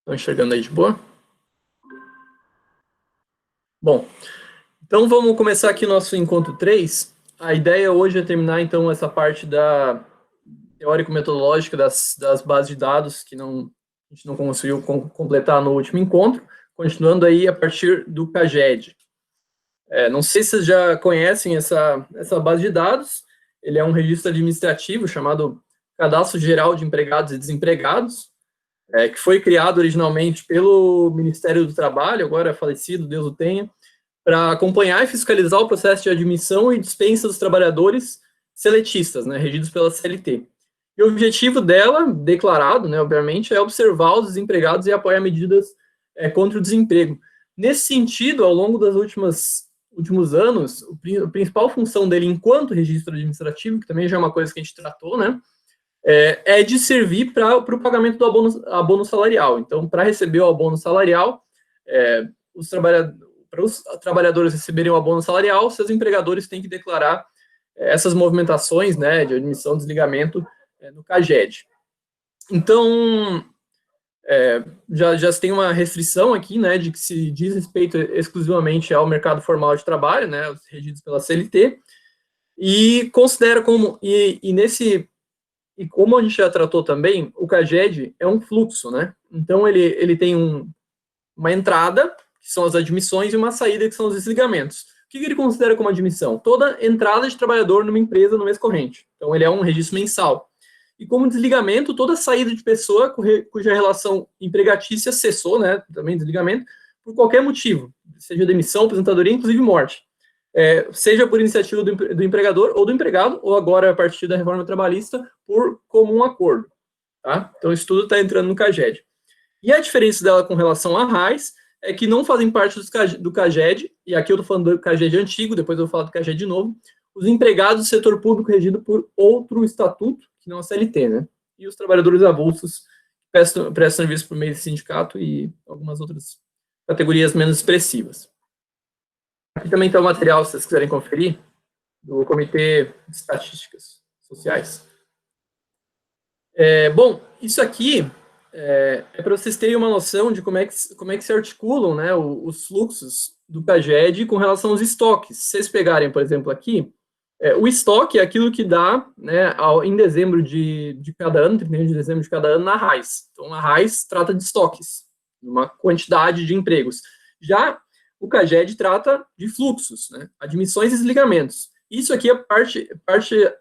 Estão enxergando aí de boa? Bom, então vamos começar aqui nosso encontro 3. A ideia hoje é terminar, então, essa parte da teórico-metodológica das bases de dados, que a gente não conseguiu completar no último encontro, continuando aí a partir do CAGED. Não sei se vocês já conhecem essa base de dados. Ele é um registro administrativo chamado Cadastro Geral de Empregados e Desempregados, que foi criado originalmente pelo Ministério do Trabalho, agora falecido, Deus o tenha, para acompanhar e fiscalizar o processo de admissão e dispensa dos trabalhadores seletistas, né, regidos pela CLT. E o objetivo dela, declarado, né, obviamente, é observar os desempregados e apoiar medidas contra o desemprego. Nesse sentido, ao longo dos últimos anos, a principal função dele enquanto registro administrativo, que também já é uma coisa que a gente tratou, né, é de servir para o pagamento do abono salarial. Então, para receber o abono salarial, para os trabalhadores receberem o abono salarial, seus empregadores têm que declarar essas movimentações, né, de admissão, desligamento no CAGED. Então, já se tem uma restrição aqui, né, de que se diz respeito exclusivamente ao mercado formal de trabalho, né, regidos pela CLT, e considera como, e como a gente já tratou também, o CAGED é um fluxo, né? Então, ele tem uma entrada, que são as admissões, e uma saída, que são os desligamentos. O que ele considera como admissão? Toda entrada de trabalhador numa empresa no mês corrente. Então, ele é um registro mensal. E como desligamento, toda saída de pessoa cuja relação empregatícia cessou, né? Também desligamento, por qualquer motivo, seja demissão, aposentadoria, inclusive morte. Seja por iniciativa do empregador ou do empregado, ou agora, a partir da reforma trabalhista, por comum acordo. Tá? Então, isso tudo está entrando no CAGED. E a diferença dela com relação à RAIS é que não fazem parte do CAGED, e aqui eu estou falando do CAGED antigo, depois eu vou falar do CAGED de novo, os empregados do setor público regido por outro estatuto, que não é a CLT, né? E os trabalhadores avulsos prestam serviço por meio de sindicato e algumas outras categorias menos expressivas. Aqui também está o material, se vocês quiserem conferir, do Comitê de Estatísticas Sociais. Bom, isso aqui é para vocês terem uma noção de como é que se articulam, né, os fluxos do CAGED com relação aos estoques. Se vocês pegarem, por exemplo, aqui, o estoque é aquilo que dá, né, em dezembro de cada ano, 31 de dezembro de cada ano, na RAIS. Então, a RAIS trata de estoques, uma quantidade de empregos. Já o CAGED trata de fluxos, né, admissões e desligamentos. Isso aqui é parte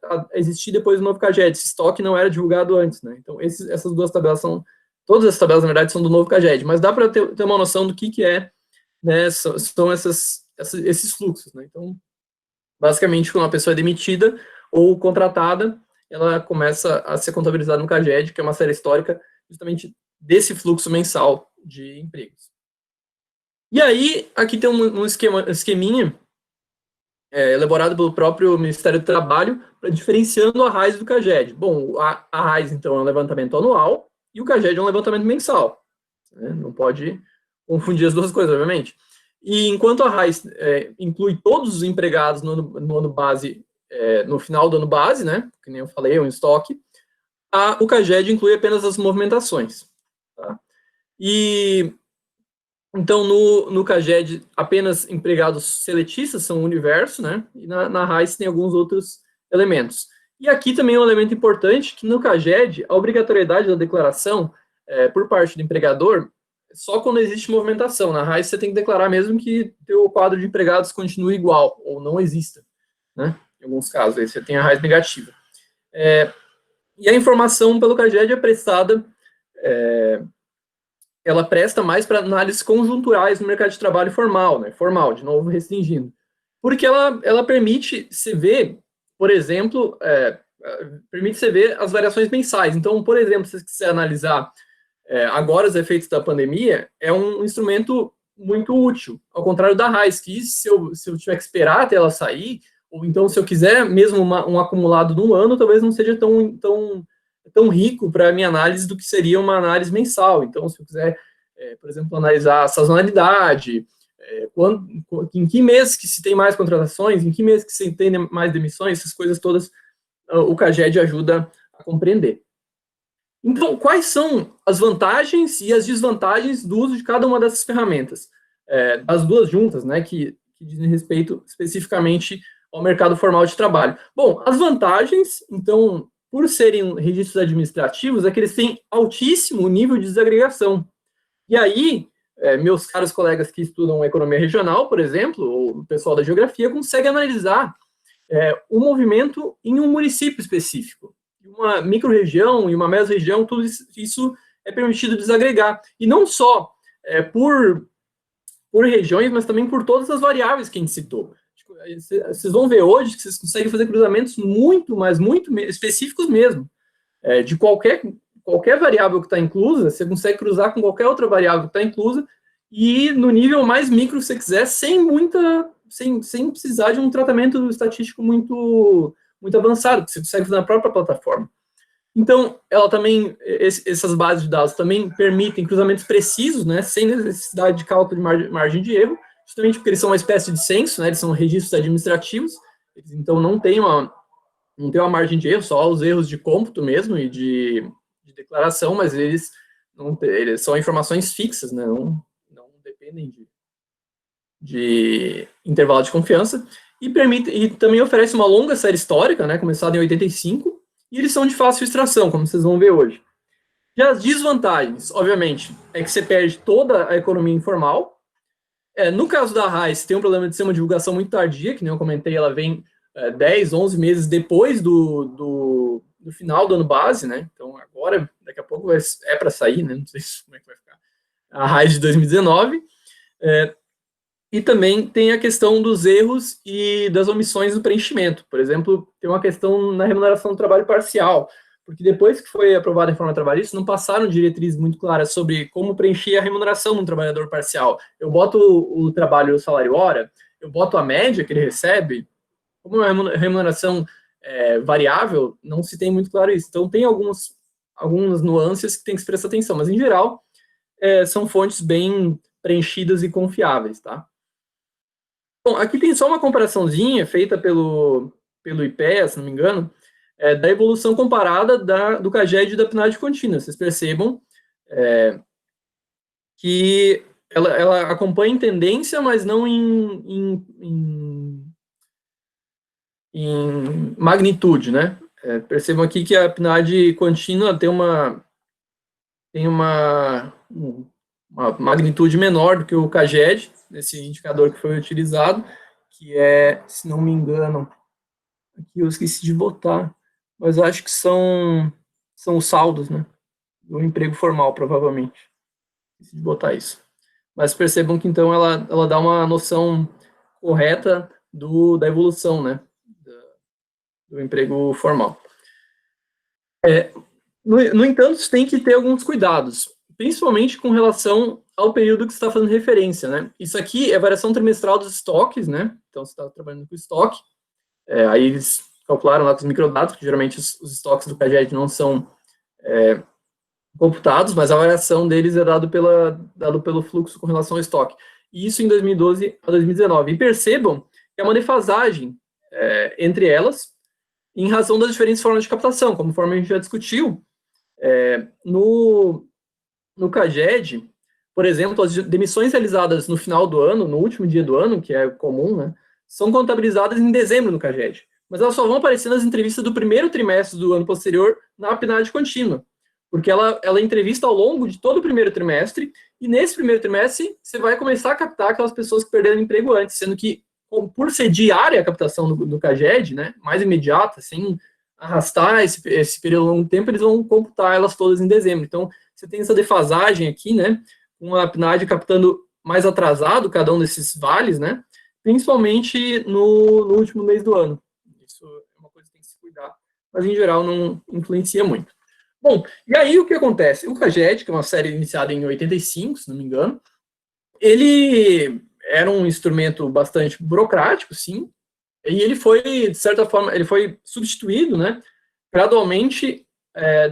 a existir depois do novo CAGED. Esse estoque não era divulgado antes, né? Então, essas duas tabelas todas as tabelas, na verdade, são do novo CAGED, mas dá para ter uma noção do que é, né, são esses fluxos, né? Então, basicamente, quando uma pessoa é demitida ou contratada, ela começa a ser contabilizada no CAGED, que é uma série histórica justamente desse fluxo mensal de empregos. E aí, aqui tem um esqueminha elaborado pelo próprio Ministério do Trabalho, diferenciando a RAIS do CAGED. Bom, a RAIS, então, é um levantamento anual, e o CAGED é um levantamento mensal. Né? Não pode confundir as duas coisas, obviamente. E enquanto a RAIS inclui todos os empregados no ano base, no final do ano base, né? Que nem eu falei, é um estoque, o CAGED inclui apenas as movimentações. Tá? Então, no CAGED, apenas empregados seletistas são o universo, né? E na RAIS tem alguns outros elementos. E aqui também é um elemento importante, que no CAGED, a obrigatoriedade da declaração por parte do empregador só quando existe movimentação. Na RAIS você tem que declarar mesmo que o quadro de empregados continue igual, ou não exista, né? Em alguns casos, aí você tem a RAIS negativa. E a informação pelo CAGED é prestada... ela presta mais para análises conjunturais no mercado de trabalho formal, né? Formal, de novo, restringindo. Porque ela permite você ver, por exemplo, permite você ver as variações mensais. Então, por exemplo, se você quiser analisar agora os efeitos da pandemia, é um instrumento muito útil, ao contrário da RAIS, que se eu tiver que esperar até ela sair, ou então se eu quiser mesmo um acumulado de um ano, talvez não seja tão rico para a minha análise do que seria uma análise mensal. Então, se eu quiser, por exemplo, analisar a sazonalidade, em que mês que se tem mais contratações, em que mês que se tem mais demissões, essas coisas todas, o CAGED ajuda a compreender. Então, quais são as vantagens e as desvantagens do uso de cada uma dessas ferramentas? As duas juntas, né, que dizem respeito especificamente ao mercado formal de trabalho. Bom, as vantagens, então, por serem registros administrativos, é que eles têm altíssimo nível de desagregação. E aí, meus caros colegas que estudam economia regional, por exemplo, ou o pessoal da geografia, consegue analisar o movimento em um município específico. Uma micro-região e uma meso-região, tudo isso é permitido desagregar. E não só por regiões, mas também por todas as variáveis que a gente citou. Vocês vão ver hoje que vocês conseguem fazer cruzamentos muito específicos mesmo. De qualquer variável que está inclusa, você consegue cruzar com qualquer outra variável que está inclusa, e no nível mais micro que você quiser, sem precisar de um tratamento estatístico muito avançado, que você consegue fazer na própria plataforma. Então, ela também, essas bases de dados também permitem cruzamentos precisos, né, sem necessidade de cálculo de margem de erro, justamente porque eles são uma espécie de censo, né, eles são registros administrativos, então não tem uma margem de erro, só os erros de cômputo mesmo e de declaração, mas eles são informações fixas, né, não dependem de intervalo de confiança, e também oferece uma longa série histórica, né, começada em 85, e eles são de fácil extração, como vocês vão ver hoje. E as desvantagens, obviamente, é que você perde toda a economia informal. No caso da RAIS, tem um problema de ser uma divulgação muito tardia, que nem eu comentei, ela vem 10, 11 meses depois do final do ano base, né? Então, agora, daqui a pouco para sair, né? Não sei como é que vai ficar. A RAIS de 2019. E também tem a questão dos erros e das omissões do preenchimento. Por exemplo, tem uma questão na remuneração do trabalho parcial, porque depois que foi aprovada a reforma trabalhista, não passaram diretrizes muito claras sobre como preencher a remuneração de um trabalhador parcial. Eu boto o trabalho, o salário hora, eu boto a média que ele recebe, como é uma remuneração variável, não se tem muito claro isso. Então, tem algumas nuances que tem que se prestar atenção, mas, em geral, são fontes bem preenchidas e confiáveis, tá? Bom, aqui tem só uma comparaçãozinha feita pelo IPEA, se não me engano, da evolução comparada do CAGED e da PNAD contínua. Vocês percebam que ela acompanha em tendência, mas não em magnitude, né? Percebam aqui que a PNAD contínua tem uma magnitude menor do que o CAGED, esse indicador que foi utilizado, que se não me engano, aqui eu esqueci de botar, mas eu acho que são os saldos, né, do emprego formal, provavelmente. Esqueci de botar isso. Mas percebam que, então, ela dá uma noção correta da evolução, né, do emprego formal. No entanto, você tem que ter alguns cuidados, principalmente com relação ao período que você está fazendo referência, né? Isso aqui é a variação trimestral dos estoques, né? Então, você está trabalhando com estoque, aí eles calcularam lá com os microdados, que geralmente os estoques do CAGED não são computados, mas a variação deles é dado pelo fluxo com relação ao estoque. E isso em 2012 a 2019. E percebam que é uma defasagem entre elas, em razão das diferentes formas de captação, conforme a gente já discutiu. No CAGED, por exemplo, as demissões realizadas no final do ano, no último dia do ano, que é comum, né, são contabilizadas em dezembro no CAGED. Mas elas só vão aparecer nas entrevistas do primeiro trimestre do ano posterior na PNAD contínua, porque ela entrevista ao longo de todo o primeiro trimestre, e nesse primeiro trimestre você vai começar a captar aquelas pessoas que perderam emprego antes, sendo que, por ser diária a captação do CAGED, né, mais imediata, sem arrastar esse período longo tempo, eles vão computar elas todas em dezembro. Então, você tem essa defasagem aqui, né, com a PNAD captando mais atrasado cada um desses vales, né, principalmente no último mês do ano. Isso é uma coisa que tem que se cuidar, mas, em geral, não influencia muito. Bom, e aí o que acontece? O CAGED, que é uma série iniciada em 85, se não me engano, ele era um instrumento bastante burocrático, sim, e ele foi, de certa forma, ele foi substituído, né, gradualmente,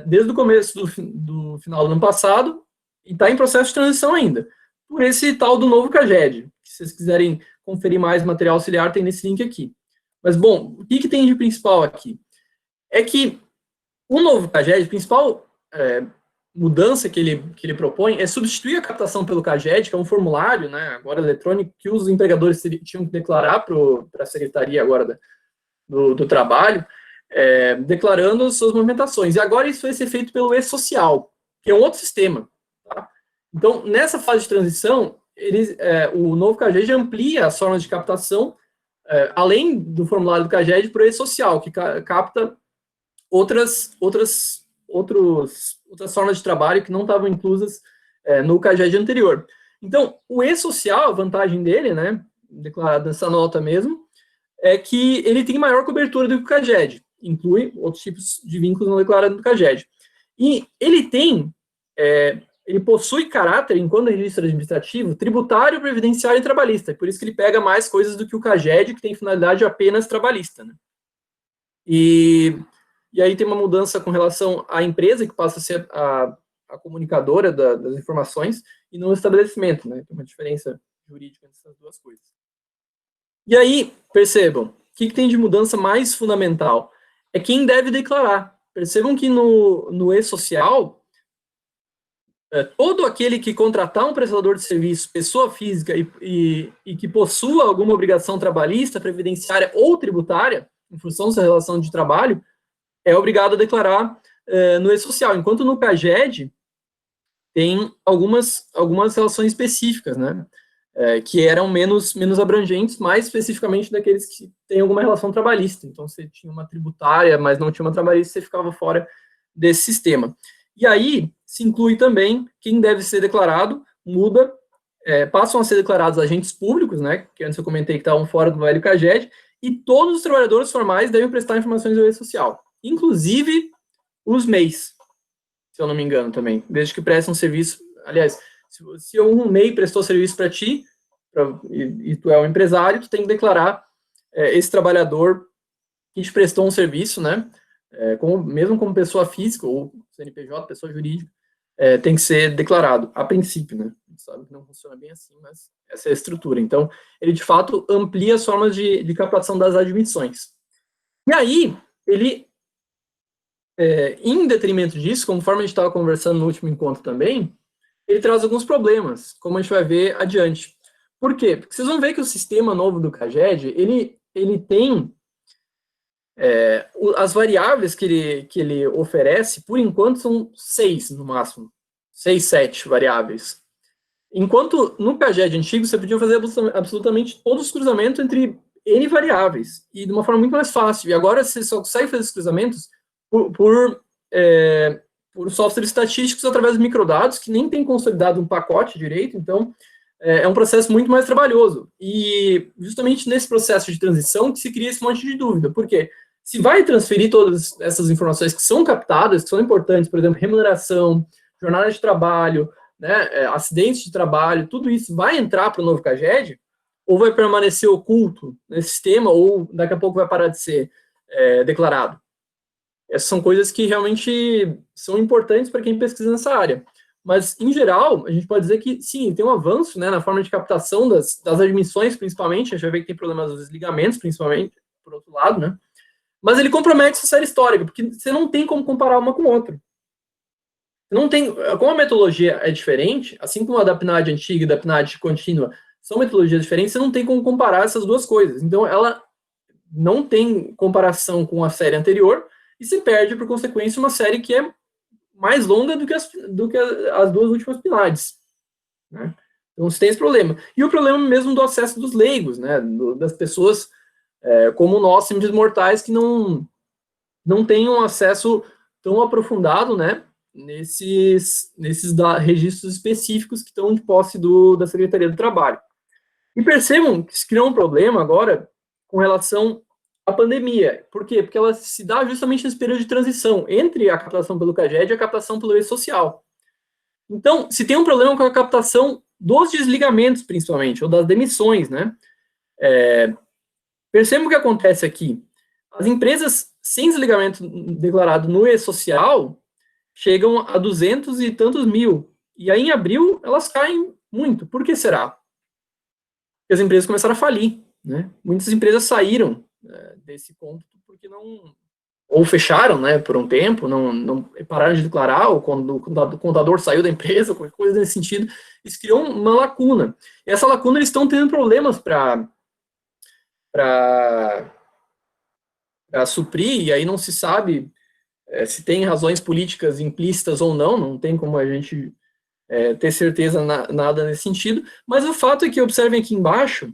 desde o começo do final do ano passado, e está em processo de transição ainda, por esse tal do novo CAGED. Se vocês quiserem conferir mais material auxiliar, tem nesse link aqui. Mas, bom, o que tem de principal aqui? É que o novo CAGED, a principal mudança que ele propõe é substituir a captação pelo CAGED, que é um formulário, né, agora eletrônico, que os empregadores tinham que declarar para a Secretaria agora do Trabalho, declarando as suas movimentações. E agora isso vai ser feito pelo e-social, que é um outro sistema. Tá? Então, nessa fase de transição, o novo CAGED amplia as formas de captação, além do formulário do CAGED, para o e-social, que capta outras formas de trabalho que não estavam inclusas no CAGED anterior. Então, o e-social, a vantagem dele, né, declarado nessa nota mesmo, é que ele tem maior cobertura do que o CAGED, inclui outros tipos de vínculos não declarados no CAGED. E ele possui caráter, enquanto registro administrativo, tributário, previdenciário e trabalhista, por isso que ele pega mais coisas do que o CAGED, que tem finalidade apenas trabalhista, né? E aí tem uma mudança com relação à empresa, que passa a ser a comunicadora das informações, e não o estabelecimento, né? Tem uma diferença jurídica nessas duas coisas. E aí, percebam, o que tem de mudança mais fundamental? É quem deve declarar. Percebam que no e-social, todo aquele que contratar um prestador de serviço, pessoa física, e que possua alguma obrigação trabalhista, previdenciária ou tributária, em função da sua relação de trabalho, é obrigado a declarar no e-social, enquanto no CAGED tem algumas relações específicas, né, que eram menos abrangentes, mais especificamente daqueles que têm alguma relação trabalhista. Então, você tinha uma tributária, mas não tinha uma trabalhista, você ficava fora desse sistema. E aí, se inclui também quem deve ser declarado, passam a ser declarados agentes públicos, né, que antes eu comentei que estavam fora do velho CAGED, e todos os trabalhadores formais devem prestar informações ao e-social, inclusive os MEIs, se eu não me engano também, desde que prestem um serviço. Aliás, se um MEI prestou serviço para ti, e tu é um empresário, tu tem que declarar esse trabalhador que te prestou um serviço, né, mesmo como pessoa física, ou CNPJ, pessoa jurídica, tem que ser declarado, a princípio, né, a gente sabe que não funciona bem assim, mas essa é a estrutura. Então, ele, de fato, amplia as formas de captação das admissões. E aí, ele, em detrimento disso, conforme a gente estava conversando no último encontro também, ele traz alguns problemas, como a gente vai ver adiante. Por quê? Porque vocês vão ver que o sistema novo do CAGED, ele tem as variáveis que ele oferece, por enquanto, são 6 no máximo. 6, 7 variáveis. Enquanto no CAGED antigo, você podia fazer absolutamente todos os cruzamentos entre N variáveis, e de uma forma muito mais fácil. E agora você só consegue fazer esses cruzamentos por softwares estatísticos através de microdados, que nem tem consolidado um pacote direito, então é um processo muito mais trabalhoso. E justamente nesse processo de transição que se cria esse monte de dúvida. Por quê? Se vai transferir todas essas informações que são captadas, que são importantes, por exemplo, remuneração, jornada de trabalho, né, acidentes de trabalho, tudo isso vai entrar para o novo CAGED, ou vai permanecer oculto nesse sistema, ou daqui a pouco vai parar de ser declarado? Essas são coisas que realmente são importantes para quem pesquisa nessa área. Mas, em geral, a gente pode dizer que, sim, tem um avanço, né, na forma de captação das admissões, principalmente. A gente vai ver que tem problemas dos desligamentos, principalmente, por outro lado, né? Mas ele compromete essa série histórica, porque você não tem como comparar uma com outra. Não tem, como a metodologia é diferente, assim como a da PNAD antiga e da PNAD contínua são metodologias diferentes, você não tem como comparar essas duas coisas. Então, ela não tem comparação com a série anterior e se perde, por consequência, uma série que é mais longa do que as duas últimas PNADs, né? Então, você tem esse problema. E o problema mesmo do acesso dos leigos, né? Das pessoas como nós, simples mortais, que não têm um acesso tão aprofundado, né, nesses registros específicos que estão de posse da Secretaria do Trabalho. E percebam que se criou um problema agora com relação à pandemia. Por quê? Porque ela se dá justamente nesse período de transição entre a captação pelo CAGED e a captação pelo e-social. Então, se tem um problema com a captação dos desligamentos, principalmente, ou das demissões, né? Percebam o que acontece aqui. As empresas sem desligamento declarado no e-social chegam a 200 e tantos mil. E aí, em abril, elas caem muito. Por que será? Porque as empresas começaram a falir, né? Muitas empresas saíram desse ponto porque ou fecharam, né, por um tempo, não pararam de declarar, ou quando o contador saiu da empresa, qualquer coisa nesse sentido, isso criou uma lacuna. E essa lacuna eles estão tendo problemas para suprir, e aí não se sabe se tem razões políticas implícitas ou não tem como a gente ter certeza nada nesse sentido, mas o fato é que, observem aqui embaixo,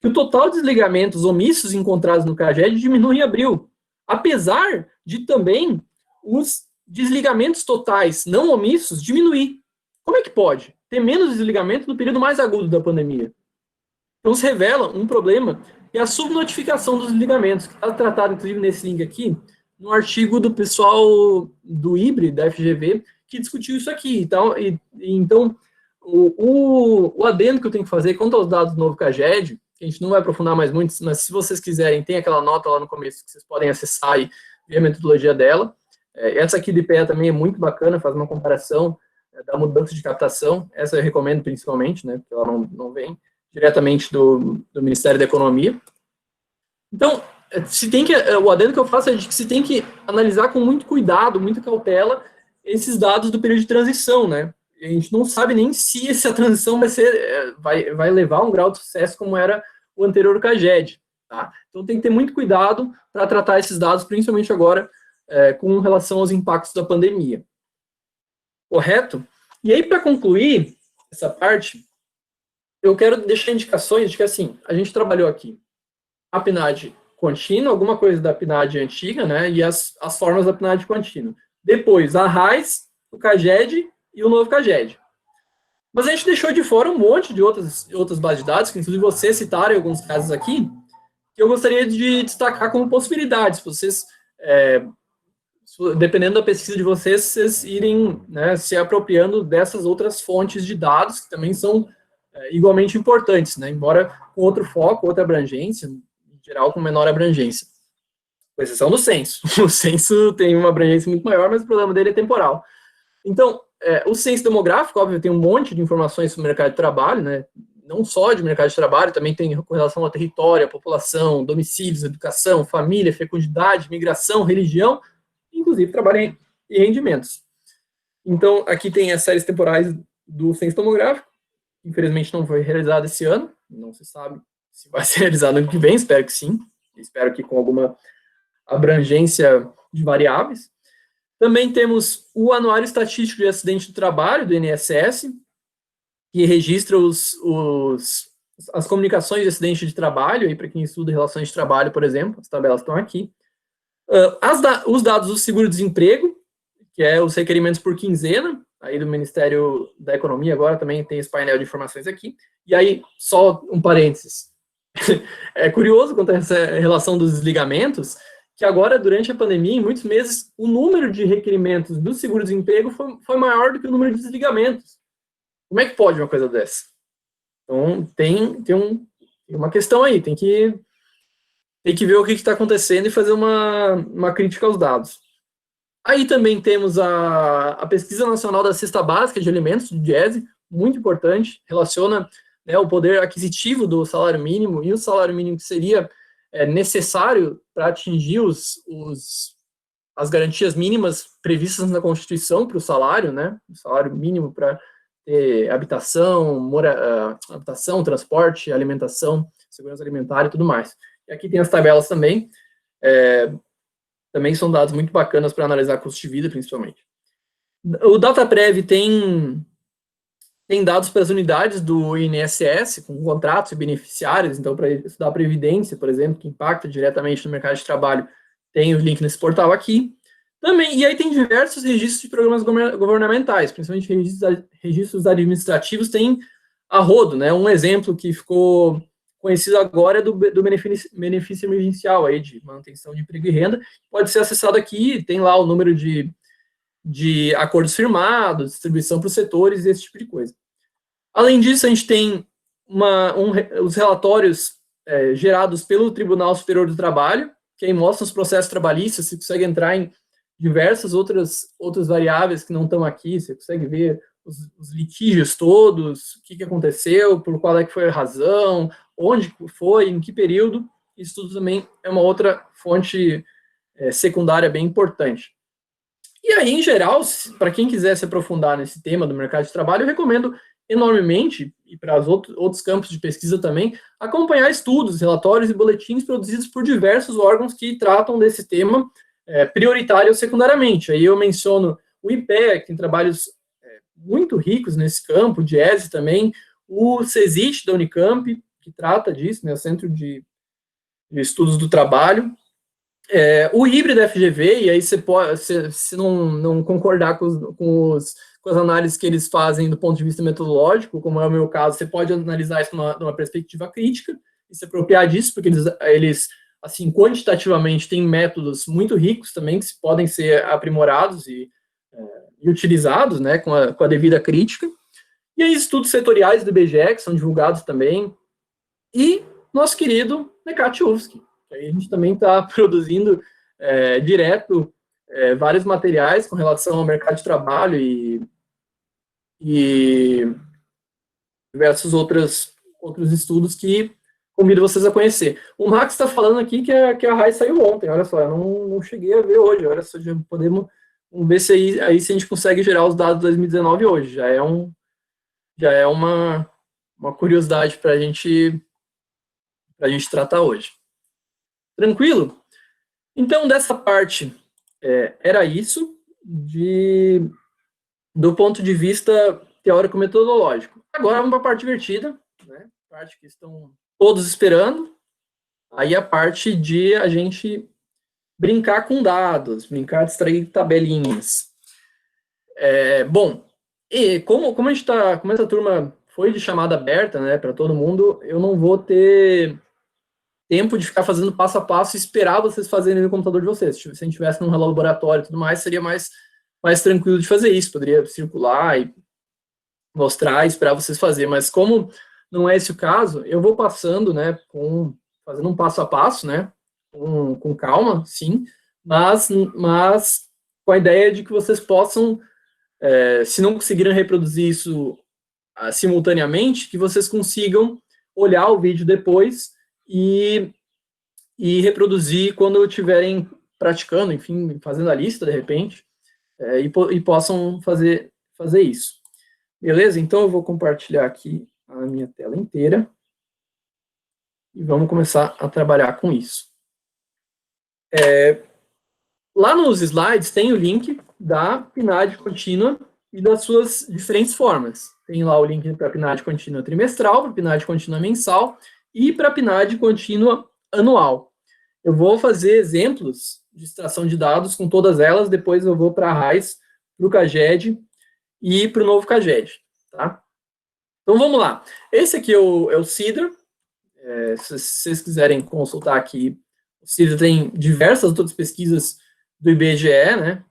que o total de desligamentos omissos encontrados no CAGED diminui em abril, apesar de também os desligamentos totais não omissos diminuir. Como é que pode ter menos desligamento no período mais agudo da pandemia? Então, se revela um problema, que é a subnotificação dos desligamentos, que está tratado, inclusive, nesse link aqui, no artigo do pessoal do IBRE, da FGV, que discutiu isso aqui. Então o adendo que eu tenho que fazer quanto aos dados do novo CAGED, que a gente não vai aprofundar mais muito, mas se vocês quiserem, tem aquela nota lá no começo que vocês podem acessar e ver a metodologia dela. Essa aqui do IPEA também é muito bacana, faz uma comparação da mudança de captação. Essa eu recomendo principalmente, né, porque ela não vem diretamente do Ministério da Economia. Então, o adendo que eu faço é de que se tem que analisar com muito cuidado, muita cautela, esses dados do período de transição, né? A gente não sabe nem se essa transição vai levar a um grau de sucesso como era o anterior CAGED, tá? Então tem que ter muito cuidado para tratar esses dados, principalmente agora, com relação aos impactos da pandemia. Correto? E aí, para concluir essa parte, eu quero deixar indicações de que, assim, a gente trabalhou aqui a PNAD contínua, alguma coisa da PNAD antiga, né, e as formas da PNAD contínua. Depois, a RAIS, o CAGED e o novo CAGED. Mas a gente deixou de fora um monte de outras bases de dados, que inclusive vocês citaram em alguns casos aqui, que eu gostaria de destacar como possibilidades. Vocês, dependendo da pesquisa de vocês irem, né, se apropriando dessas outras fontes de dados, que também são igualmente importantes, né, embora com outro foco, outra abrangência, em geral com menor abrangência. Com exceção do censo. O censo tem uma abrangência muito maior, mas o problema dele é temporal. Então, o censo demográfico, óbvio, tem um monte de informações sobre o mercado de trabalho, né? Não só de mercado de trabalho, também tem com relação ao território, a população, domicílios, educação, família, fecundidade, migração, religião, inclusive trabalho e rendimentos. Então, aqui tem as séries temporais do censo demográfico, infelizmente não foi realizado esse ano, não se sabe se vai ser realizado no ano que vem, espero que sim, espero que com alguma abrangência de variáveis. Também temos o Anuário Estatístico de Acidente do Trabalho, do INSS, que registra as comunicações de acidente de trabalho, para quem estuda relações de trabalho, por exemplo, as tabelas estão aqui. Os dados do seguro-desemprego, que é os requerimentos por quinzena, aí do Ministério da Economia, agora também tem esse painel de informações aqui. E aí, só um parênteses. É curioso quanto a essa relação dos desligamentos, que agora, durante a pandemia, em muitos meses, o número de requerimentos do seguro-desemprego foi maior do que o número de desligamentos. Como é que pode uma coisa dessa? Então, tem uma questão aí, tem que ver o que está acontecendo e fazer uma crítica aos dados. Aí também temos a Pesquisa Nacional da Cesta Básica de Alimentos, do DIESE, muito importante, relaciona, né, o poder aquisitivo do salário mínimo e o salário mínimo que seria necessário para atingir as garantias mínimas previstas na Constituição para o salário, né? O salário mínimo para ter habitação, transporte, alimentação, segurança alimentar e tudo mais. E aqui tem as tabelas também. Também são dados muito bacanas para analisar custo de vida, principalmente. O DataPrev tem dados para as unidades do INSS, com contratos e beneficiários, então, para estudar a Previdência, por exemplo, que impacta diretamente no mercado de trabalho, tem o link nesse portal aqui. Também, e aí tem diversos registros de programas governamentais, principalmente registros administrativos, tem a rodo, né? Um exemplo que ficou conhecido agora é do benefício emergencial, aí, de manutenção de emprego e renda, pode ser acessado aqui, tem lá o número de acordos firmados, distribuição para os setores e esse tipo de coisa. Além disso, a gente tem os relatórios gerados pelo Tribunal Superior do Trabalho, que aí mostram os processos trabalhistas, você consegue entrar em diversas outras variáveis que não estão aqui, você consegue ver os litígios todos, o que aconteceu, por qual é que foi a razão, onde foi, em que período. Isso tudo também é uma outra fonte secundária bem importante. E aí, em geral, para quem quiser se aprofundar nesse tema do mercado de trabalho, eu recomendo enormemente, e para os outros campos de pesquisa também, acompanhar estudos, relatórios e boletins produzidos por diversos órgãos que tratam desse tema prioritário ou secundariamente. Aí eu menciono o IPEA, que tem trabalhos muito ricos nesse campo, o DIESE também, o CESIT da Unicamp, que trata disso, né, o Centro de Estudos do Trabalho, o híbrido da FGV, e aí você pode, se não concordar com as análises que eles fazem do ponto de vista metodológico, como é o meu caso, você pode analisar isso numa perspectiva crítica e se apropriar disso, porque eles assim, quantitativamente, têm métodos muito ricos também, que podem ser aprimorados e utilizados, né, com a devida crítica. E aí, estudos setoriais do IBGE, que são divulgados também, e nosso querido Necat UFSC, que aí a gente também está produzindo direto vários materiais com relação ao mercado de trabalho e diversos outros estudos que convido vocês a conhecer. O Max está falando aqui que a RAI saiu ontem, olha só, eu não cheguei a ver hoje, olha só, já podemos ver se aí se a gente consegue gerar os dados de 2019 hoje, já é uma curiosidade para a gente tratar hoje. Tranquilo? Então, dessa parte, era isso, do ponto de vista teórico-metodológico. Agora vamos para a parte divertida, né? Parte que estão todos esperando. Aí a parte de a gente brincar com dados, brincar de extrair tabelinhas. Bom, e como essa turma foi de chamada aberta, né, para todo mundo, eu não vou ter tempo de ficar fazendo passo a passo e esperar vocês fazerem no computador de vocês. Se a gente tivesse num laboratório e tudo mais, seria mais tranquilo de fazer isso, poderia circular e mostrar e esperar vocês fazerem, mas como não é esse o caso, eu vou passando, né, fazendo um passo a passo, né, com calma, sim, mas com a ideia de que vocês possam, se não conseguirem reproduzir isso simultaneamente, que vocês consigam olhar o vídeo depois e reproduzir quando estiverem praticando, enfim, fazendo a lista, de repente, e possam fazer isso. Beleza? Então, eu vou compartilhar aqui a minha tela inteira e vamos começar a trabalhar com isso. Lá nos slides tem o link da PNAD contínua e das suas diferentes formas. Tem lá o link para a PNAD contínua trimestral, para a PNAD contínua mensal e para a PNAD contínua anual. Eu vou fazer exemplos de extração de dados com todas elas, depois eu vou para a RAIS, para o CAGED e para o novo CAGED, tá? Então, vamos lá. Esse aqui é o CIDRA. Se vocês quiserem consultar aqui, o CIDRA tem diversas outras pesquisas do IBGE, né?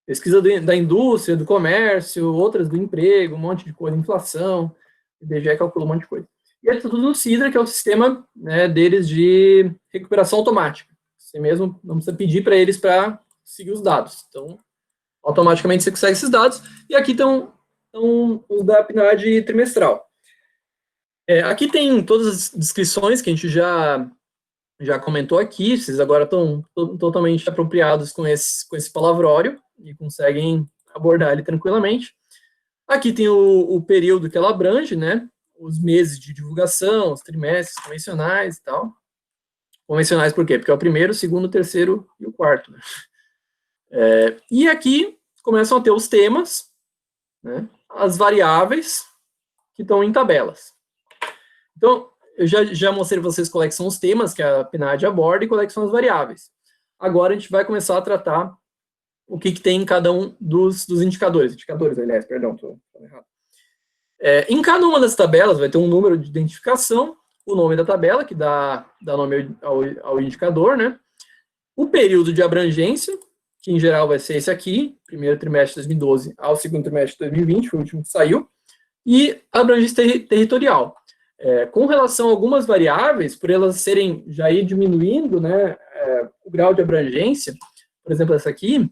Pesquisa da indústria, do comércio, outras do emprego, um monte de coisa, inflação. O IBGE calcula um monte de coisa. E é tudo no CIDRA, que é o sistema, né, deles de recuperação automática. Você mesmo não precisa pedir para eles para seguir os dados. Então, automaticamente você consegue esses dados. E aqui estão os da PNAD trimestral. Aqui tem todas as descrições que a gente já comentou aqui. Vocês agora estão totalmente apropriados com esse palavrório e conseguem abordar ele tranquilamente. Aqui tem o período que ela abrange, né? Os meses de divulgação, os trimestres convencionais e tal. Convencionais por quê? Porque é o primeiro, o segundo, o terceiro e o quarto. Né? E aqui começam a ter os temas, né? As variáveis que estão em tabelas. Então, eu já mostrei para vocês quais são os temas que a PNAD aborda e quais são as variáveis. Agora a gente vai começar a tratar o que tem em cada um dos indicadores. Aliás, perdão, estou errado. Em cada uma das tabelas vai ter um número de identificação, o nome da tabela, que dá nome ao indicador, né? O período de abrangência, que em geral vai ser esse aqui, primeiro trimestre de 2012 ao segundo trimestre de 2020, foi o último que saiu, e a abrangência territorial. Com relação a algumas variáveis, por elas serem já ir diminuindo, né, o grau de abrangência, por exemplo, essa aqui,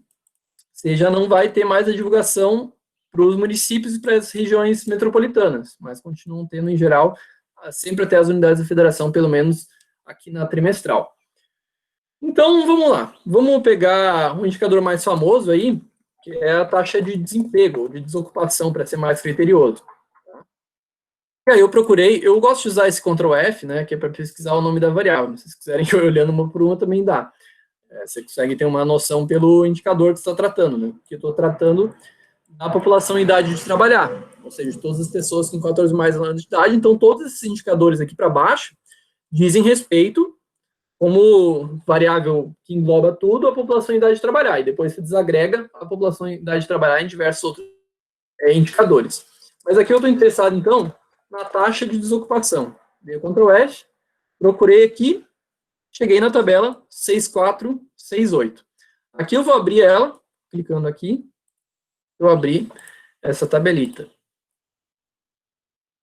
você já não vai ter mais a divulgação para os municípios e para as regiões metropolitanas, mas continuam tendo, em geral, sempre até as unidades da federação, pelo menos aqui na trimestral. Então, vamos lá. Vamos pegar um indicador mais famoso aí, que é a taxa de desemprego, de desocupação, para ser mais criterioso. E aí eu procurei, eu gosto de usar esse Ctrl F, né, que é para pesquisar o nome da variável. Se vocês quiserem ir olhando uma por uma, também dá. Você consegue ter uma noção pelo indicador que você está tratando, né? Porque eu estou tratando da população em idade de trabalhar, ou seja, de todas as pessoas com 14 mais anos de idade. Então, todos esses indicadores aqui para baixo dizem respeito, como variável que engloba tudo, a população em idade de trabalhar. E depois se desagrega a população em idade de trabalhar em diversos outros indicadores. Mas aqui eu estou interessado, então, na taxa de desocupação. Dei o Ctrl F, procurei aqui, cheguei na tabela 6468. Aqui eu vou abrir ela, clicando aqui, eu abri essa tabelita.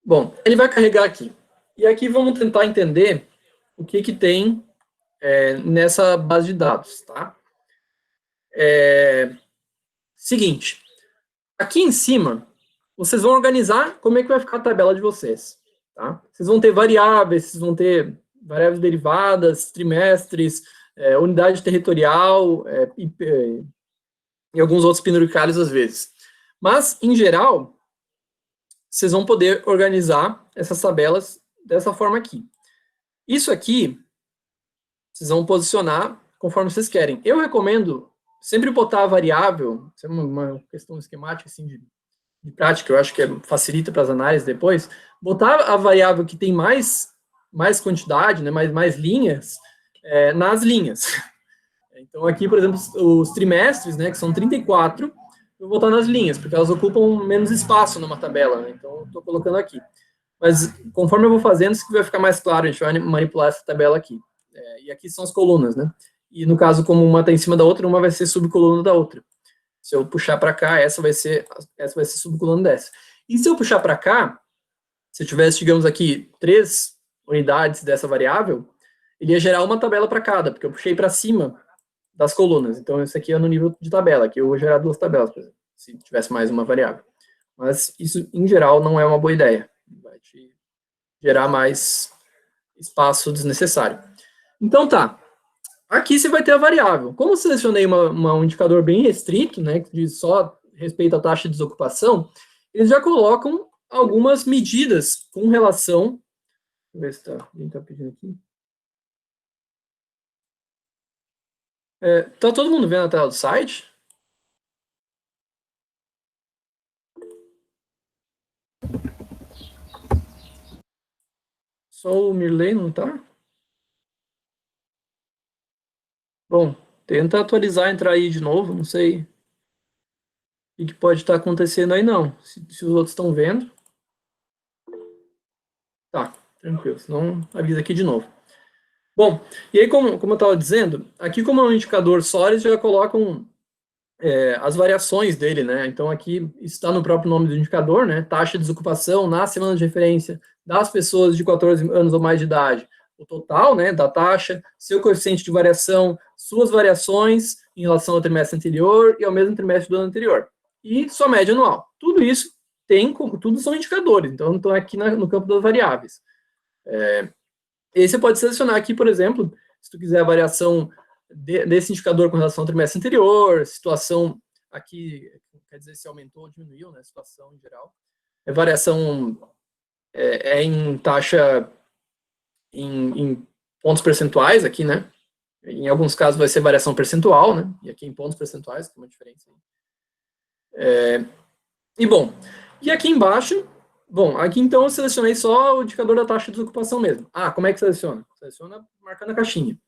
Bom, ele vai carregar aqui. E aqui vamos tentar entender o que tem nessa base de dados, tá? Seguinte, aqui em cima, vocês vão organizar como é que vai ficar a tabela de vocês, tá? Vocês vão ter variáveis, vocês vão ter variáveis derivadas, trimestres, unidade territorial e alguns outros penduricalhos às vezes. Mas, em geral, vocês vão poder organizar essas tabelas dessa forma aqui. Isso aqui, vocês vão posicionar conforme vocês querem. Eu recomendo sempre botar a variável, isso é uma questão esquemática assim, de prática, eu acho que facilita para as análises depois, botar a variável que tem mais quantidade, né, mais linhas, nas linhas. Então, aqui, por exemplo, os trimestres, né, que são 34, eu vou botar nas linhas, porque elas ocupam menos espaço numa tabela, né, então eu estou colocando aqui. Mas, conforme eu vou fazendo, isso vai ficar mais claro, a gente vai manipular essa tabela aqui. E aqui são as colunas, né? E, no caso, como uma está em cima da outra, uma vai ser subcoluna da outra. Se eu puxar para cá, essa vai ser subcoluna dessa. E se eu puxar para cá, se eu tivesse, digamos aqui, 3 unidades dessa variável, ele ia gerar uma tabela para cada, porque eu puxei para cima das colunas. Então, isso aqui é no nível de tabela, que eu vou gerar 2 tabelas, por exemplo, se tivesse mais uma variável. Mas isso, em geral, não é uma boa ideia. Vai te gerar mais espaço desnecessário. Então, tá. Aqui você vai ter a variável. Como eu selecionei um indicador bem restrito, né, que diz só respeito à taxa de desocupação, eles já colocam algumas medidas com relação... Deixa eu ver se alguém está pedindo aqui. Tá todo mundo vendo a tela do site? Só o Mirley não tá? Bom, tenta atualizar, entrar aí de novo, não sei o que pode estar acontecendo aí não, se os outros estão vendo. Tá, tranquilo, senão avisa aqui de novo. Bom, e aí como eu estava dizendo, aqui como é um indicador só, eles já colocam as variações dele, né? Então aqui está no próprio nome do indicador, né? Taxa de desocupação na semana de referência das pessoas de 14 anos ou mais de idade. O total, né, da taxa, seu coeficiente de variação, suas variações em relação ao trimestre anterior e ao mesmo trimestre do ano anterior. E sua média anual. Tudo isso tudo são indicadores, então estão aqui no campo das variáveis. E aí você pode selecionar aqui, por exemplo, se tu quiser a variação desse indicador com relação ao trimestre anterior, situação aqui, quer dizer se aumentou ou diminuiu, né, situação em geral. Variação em taxa, em pontos percentuais aqui, né? Em alguns casos vai ser variação percentual, né? E aqui em pontos percentuais, tem uma diferença. E bom, e aqui embaixo, bom, aqui então eu selecionei só o indicador da taxa de desocupação mesmo. Ah, como é que seleciona? Seleciona marcando a caixinha.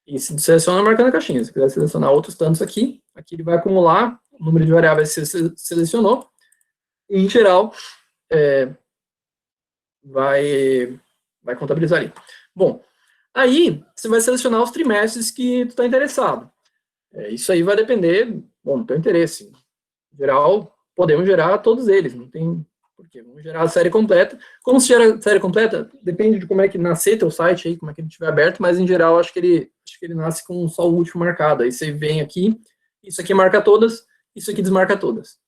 E se seleciona marcando a caixinha. Se quiser selecionar outros tantos aqui ele vai acumular o número de variáveis que você selecionou. E, em geral, vai contabilizar ali. Bom, aí você vai selecionar os trimestres que tu está interessado. Isso aí vai depender, do teu interesse. Em geral, podemos gerar todos eles, não tem porquê. Vamos gerar a série completa. Como se gera a série completa? Depende de como é que nascer teu site aí, como é que ele estiver aberto, mas em geral acho que ele nasce com só o último marcado. Aí você vem aqui, isso aqui marca todas, isso aqui desmarca todas.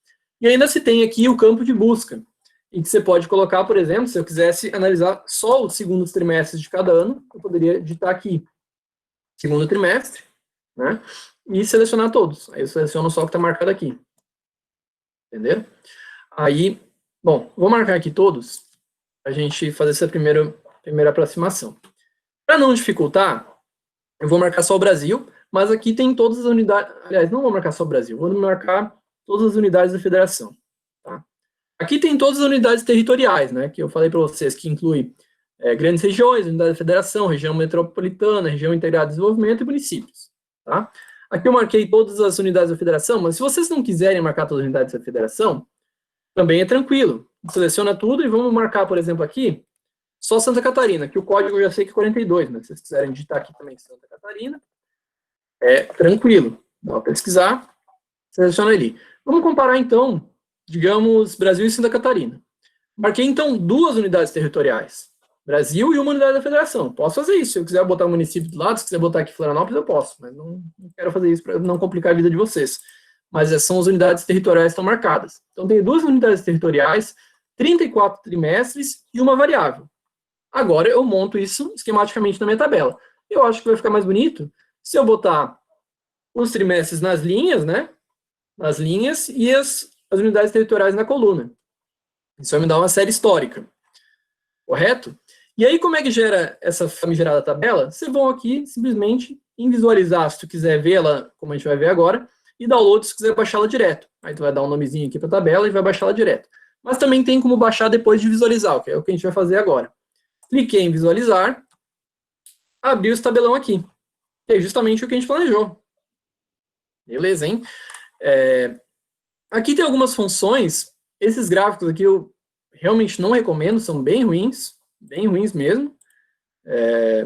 E ainda se tem aqui o campo de busca, em que você pode colocar, por exemplo, se eu quisesse analisar só os segundos trimestres de cada ano, eu poderia digitar aqui, segundo trimestre, né? E selecionar todos. Aí eu seleciono só o que está marcado aqui. Entenderam? Aí, bom, vou marcar aqui todos para a gente fazer essa primeira aproximação. Para não dificultar, eu vou marcar só o Brasil, mas aqui tem todas as unidades. Aliás, não vou marcar só o Brasil, vou marcar todas as unidades da federação. Tá? Aqui tem todas as unidades territoriais, né? Que eu falei para vocês, que inclui grandes regiões, unidade da federação, região metropolitana, região integrada de desenvolvimento e municípios. Tá? Aqui eu marquei todas as unidades da federação, mas se vocês não quiserem marcar todas as unidades da federação, também é tranquilo. Seleciona tudo e vamos marcar, por exemplo, aqui, só Santa Catarina, que o código eu já sei que é 42, mas se vocês quiserem digitar aqui também Santa Catarina, é tranquilo. Dá para pesquisar, seleciona ali. Vamos comparar, então, digamos, Brasil e Santa Catarina. Marquei, então, 2 unidades territoriais. Brasil e uma unidade da federação. Posso fazer isso. Se eu quiser botar o município do lado, se quiser botar aqui Florianópolis, eu posso. Mas não quero fazer isso para não complicar a vida de vocês. Mas são as unidades territoriais que estão marcadas. Então, tem 2 unidades territoriais, 34 trimestres e uma variável. Agora, eu monto isso esquematicamente na minha tabela. Eu acho que vai ficar mais bonito se eu botar os trimestres nas linhas, né? Nas linhas e as unidades territoriais na coluna. Isso vai me dar uma série histórica. Correto? E aí, como é que gera essa famigerada tabela? Vocês vão aqui, simplesmente, em visualizar, se tu quiser vê-la, como a gente vai ver agora, e download, se quiser baixá-la direto. Aí tu vai dar um nomezinho aqui para a tabela e vai baixá-la direto. Mas também tem como baixar depois de visualizar, que é o que a gente vai fazer agora. Cliquei em visualizar, abriu esse tabelão aqui. Que é justamente o que a gente planejou. Beleza, hein? Aqui tem algumas funções. Esses gráficos aqui eu realmente não recomendo, são bem ruins mesmo.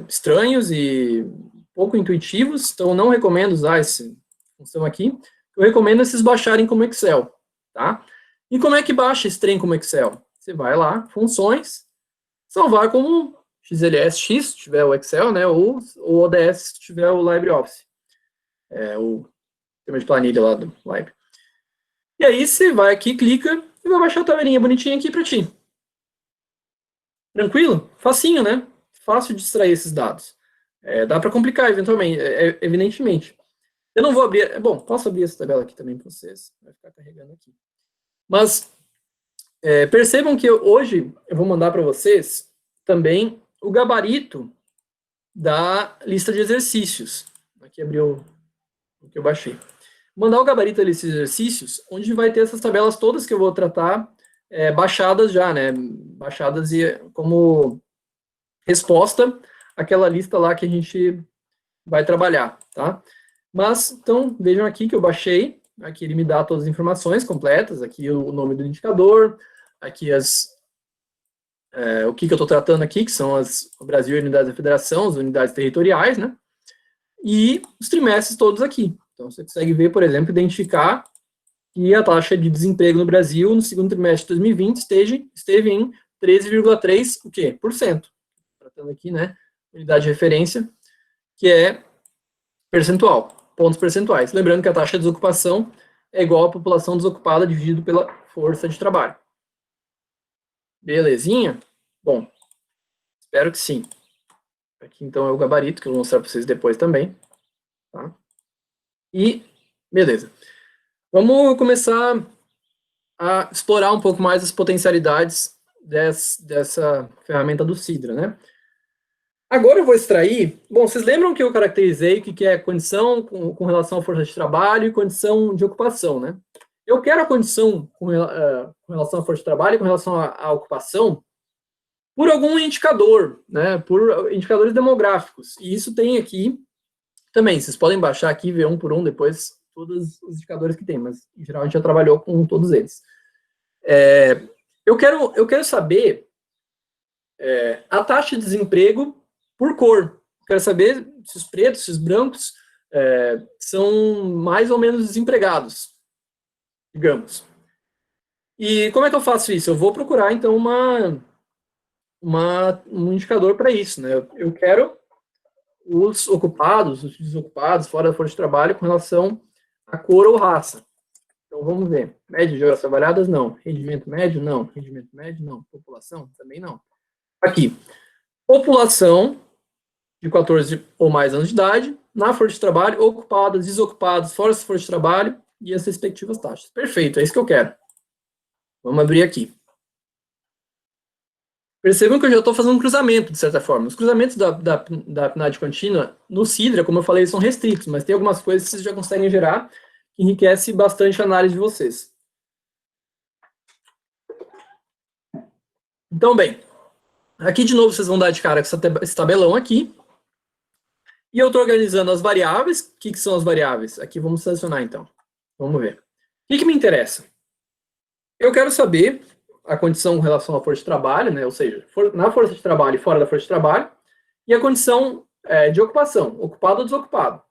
Estranhos e pouco intuitivos, então não recomendo usar essa função aqui. Eu recomendo vocês baixarem como Excel, tá? E como é que baixa esse trem como Excel? Você vai lá, funções, salvar como XLSX, se tiver o Excel, né? Ou ODS, se tiver o LibreOffice. O tema de planilha lá do Libre. E aí você vai aqui, clica e vai baixar a tabelinha bonitinha aqui para ti. Tranquilo? Facinho, né? Fácil de extrair esses dados. Dá para complicar, eventualmente, evidentemente. Eu não vou abrir... Bom, posso abrir essa tabela aqui também para vocês. Vai ficar carregando aqui. Mas percebam que hoje eu vou mandar para vocês também o gabarito da lista de exercícios. Aqui abriu o que eu baixei. Mandar o gabarito da lista de exercícios, onde vai ter essas tabelas todas que eu vou tratar baixadas já, né? Baixadas como resposta àquela lista lá que a gente vai trabalhar, tá? Mas, então, vejam aqui que eu baixei. Aqui ele me dá todas as informações completas. Aqui o nome do indicador. Aqui o que eu estou tratando aqui, que são o Brasil e unidades da federação, as unidades territoriais, né? E os trimestres todos aqui. Então, você consegue ver, por exemplo, identificar que a taxa de desemprego no Brasil no segundo trimestre de 2020 esteve em 13,3%, o quê? Tratando aqui, né, unidade de referência, que é percentual, pontos percentuais. Lembrando que a taxa de desocupação é igual à população desocupada dividido pela força de trabalho. Belezinha? Bom, espero que sim. Aqui, então, é o gabarito, que eu vou mostrar para vocês depois também. Tá? E, beleza. Vamos começar a explorar um pouco mais as potencialidades dessa ferramenta do Sidra, né? Agora eu vou extrair... Bom, vocês lembram que eu caracterizei o que é condição com relação à força de trabalho e condição de ocupação, né? Eu quero a condição com relação à força de trabalho e com relação à ocupação por algum indicador, né? Por indicadores demográficos. E isso tem aqui também. Vocês podem baixar aqui e ver um por um depois todos os indicadores que tem, mas em geral a gente já trabalhou com todos eles. Eu quero saber a taxa de desemprego por cor. Eu quero saber se os pretos, se os brancos são mais ou menos desempregados, digamos. E como é que eu faço isso? Eu vou procurar, então, um indicador para isso, né? Eu quero os ocupados, os desocupados, fora da força de trabalho, com relação a cor ou raça. Então, vamos ver. Média de horas trabalhadas, não. Rendimento médio, não. Rendimento médio, não. População, também não. Aqui. População de 14 ou mais anos de idade, na força de trabalho, ocupadas, desocupadas, fora da força de trabalho e as respectivas taxas. Perfeito, é isso que eu quero. Vamos abrir aqui. Percebam que eu já estou fazendo um cruzamento, de certa forma. Os cruzamentos da PNAD contínua, no Sidra, como eu falei, são restritos, mas tem algumas coisas que vocês já conseguem gerar, que enriquece bastante a análise de vocês. Então, bem, aqui de novo vocês vão dar de cara com esse tabelão aqui. E eu estou organizando as variáveis. O que são as variáveis? Aqui vamos selecionar, então. Vamos ver. O que me interessa? Eu quero saber a condição com relação à força de trabalho, né? Ou seja, na força de trabalho e fora da força de trabalho, e a condição de ocupação, ocupado ou desocupado.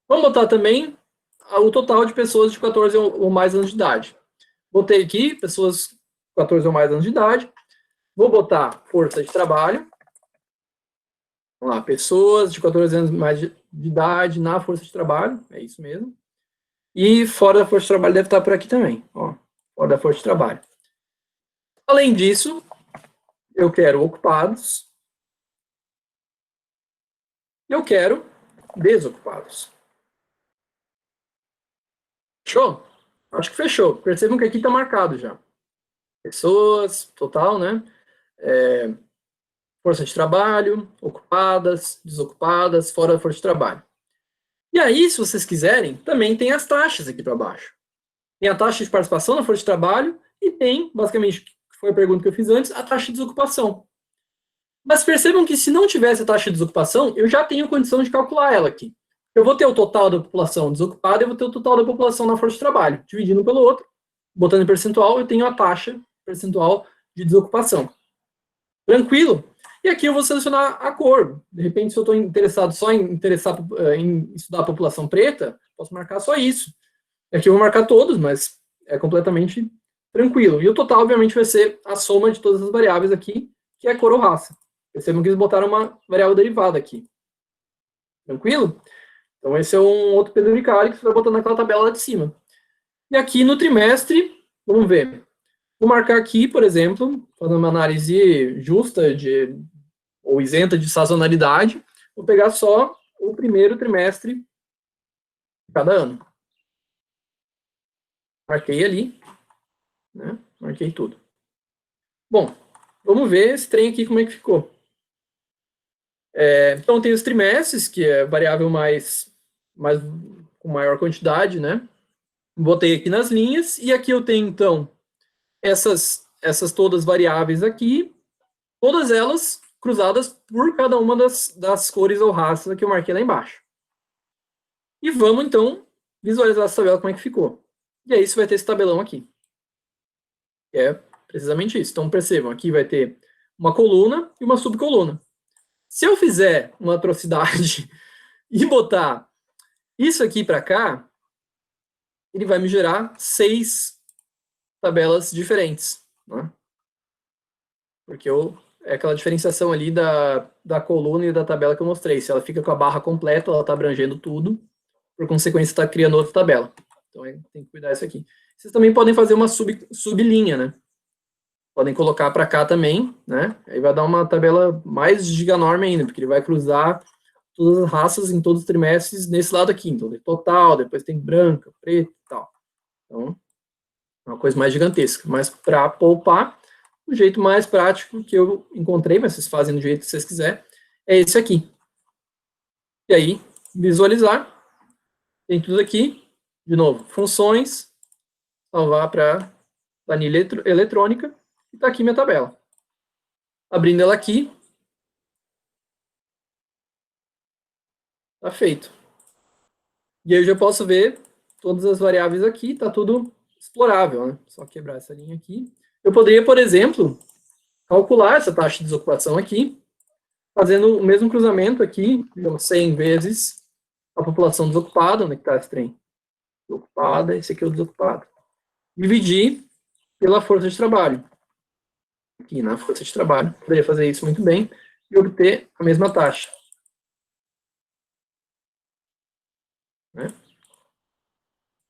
Vamos botar também o total de pessoas de 14 ou mais anos de idade. Botei aqui pessoas de 14 ou mais anos de idade. Vou botar força de trabalho. Vamos lá, pessoas de 14 anos mais de idade na força de trabalho, é isso mesmo. E fora da força de trabalho deve estar por aqui também, ó, fora da força de trabalho. Além disso, eu quero ocupados. Eu quero desocupados. Fechou? Acho que fechou. Percebam que aqui está marcado já. Pessoas, total, né? Força de trabalho, ocupadas, desocupadas, fora da força de trabalho. E aí, se vocês quiserem, também tem as taxas aqui para baixo. Tem a taxa de participação na força de trabalho e tem, basicamente, que foi a pergunta que eu fiz antes, a taxa de desocupação. Mas percebam que se não tivesse a taxa de desocupação, eu já tenho condição de calcular ela aqui. Eu vou ter o total da população desocupada e eu vou ter o total da população na força de trabalho. Dividindo pelo outro, botando em percentual, eu tenho a taxa percentual de desocupação. Tranquilo? E aqui eu vou selecionar a cor. De repente, se eu estou interessado só em estudar a população preta, posso marcar só isso. Aqui eu vou marcar todos, mas é completamente tranquilo. E o total, obviamente, vai ser a soma de todas as variáveis aqui, que é cor ou raça. Percebam que eles botaram uma variável derivada aqui. Tranquilo? Então, esse é um outro penduricário que você vai botar naquela tabela lá de cima. E aqui no trimestre, vamos ver. Vou marcar aqui, por exemplo, fazendo uma análise justa ou isenta de sazonalidade. Vou pegar só o primeiro trimestre de cada ano. Marquei ali, né? Marquei tudo. Bom, vamos ver esse trem aqui como é que ficou. Então, tem os trimestres, que é variável com maior quantidade, né? Botei aqui nas linhas, e aqui eu tenho, então, essas todas variáveis aqui, todas elas cruzadas por cada uma das cores ou raças que eu marquei lá embaixo. E vamos, então, visualizar essa tabela como é que ficou. E aí você vai ter esse tabelão aqui. É precisamente isso. Então, percebam, aqui vai ter uma coluna e uma subcoluna. Se eu fizer uma atrocidade e botar isso aqui para cá, ele vai me gerar 6 tabelas diferentes, né? Porque é aquela diferenciação ali da coluna e da tabela que eu mostrei. Se ela fica com a barra completa, ela está abrangendo tudo, por consequência está criando outra tabela. Então tem que cuidar disso aqui. Vocês também podem fazer uma sublinha, né? Podem colocar para cá também, né? Aí vai dar uma tabela mais giganorme ainda, porque ele vai cruzar todas as raças em todos os trimestres nesse lado aqui. Então, tem total, depois tem branca, preta e tal. Então, é uma coisa mais gigantesca. Mas para poupar, o jeito mais prático que eu encontrei, mas vocês fazem do jeito que vocês quiserem, é esse aqui. E aí, visualizar, tem tudo aqui. De novo, funções, salvar para planilha eletrônica, e está aqui minha tabela. Abrindo ela aqui, está feito. E aí eu já posso ver todas as variáveis aqui, está tudo explorável, né? Só quebrar essa linha aqui. Eu poderia, por exemplo, calcular essa taxa de desocupação aqui, fazendo o mesmo cruzamento aqui, 100 vezes a população desocupada, onde está esse trem? Desocupada, esse aqui é o desocupado. Dividir pela força de trabalho. Aqui na força de trabalho, poderia fazer isso muito bem e obter a mesma taxa. Né?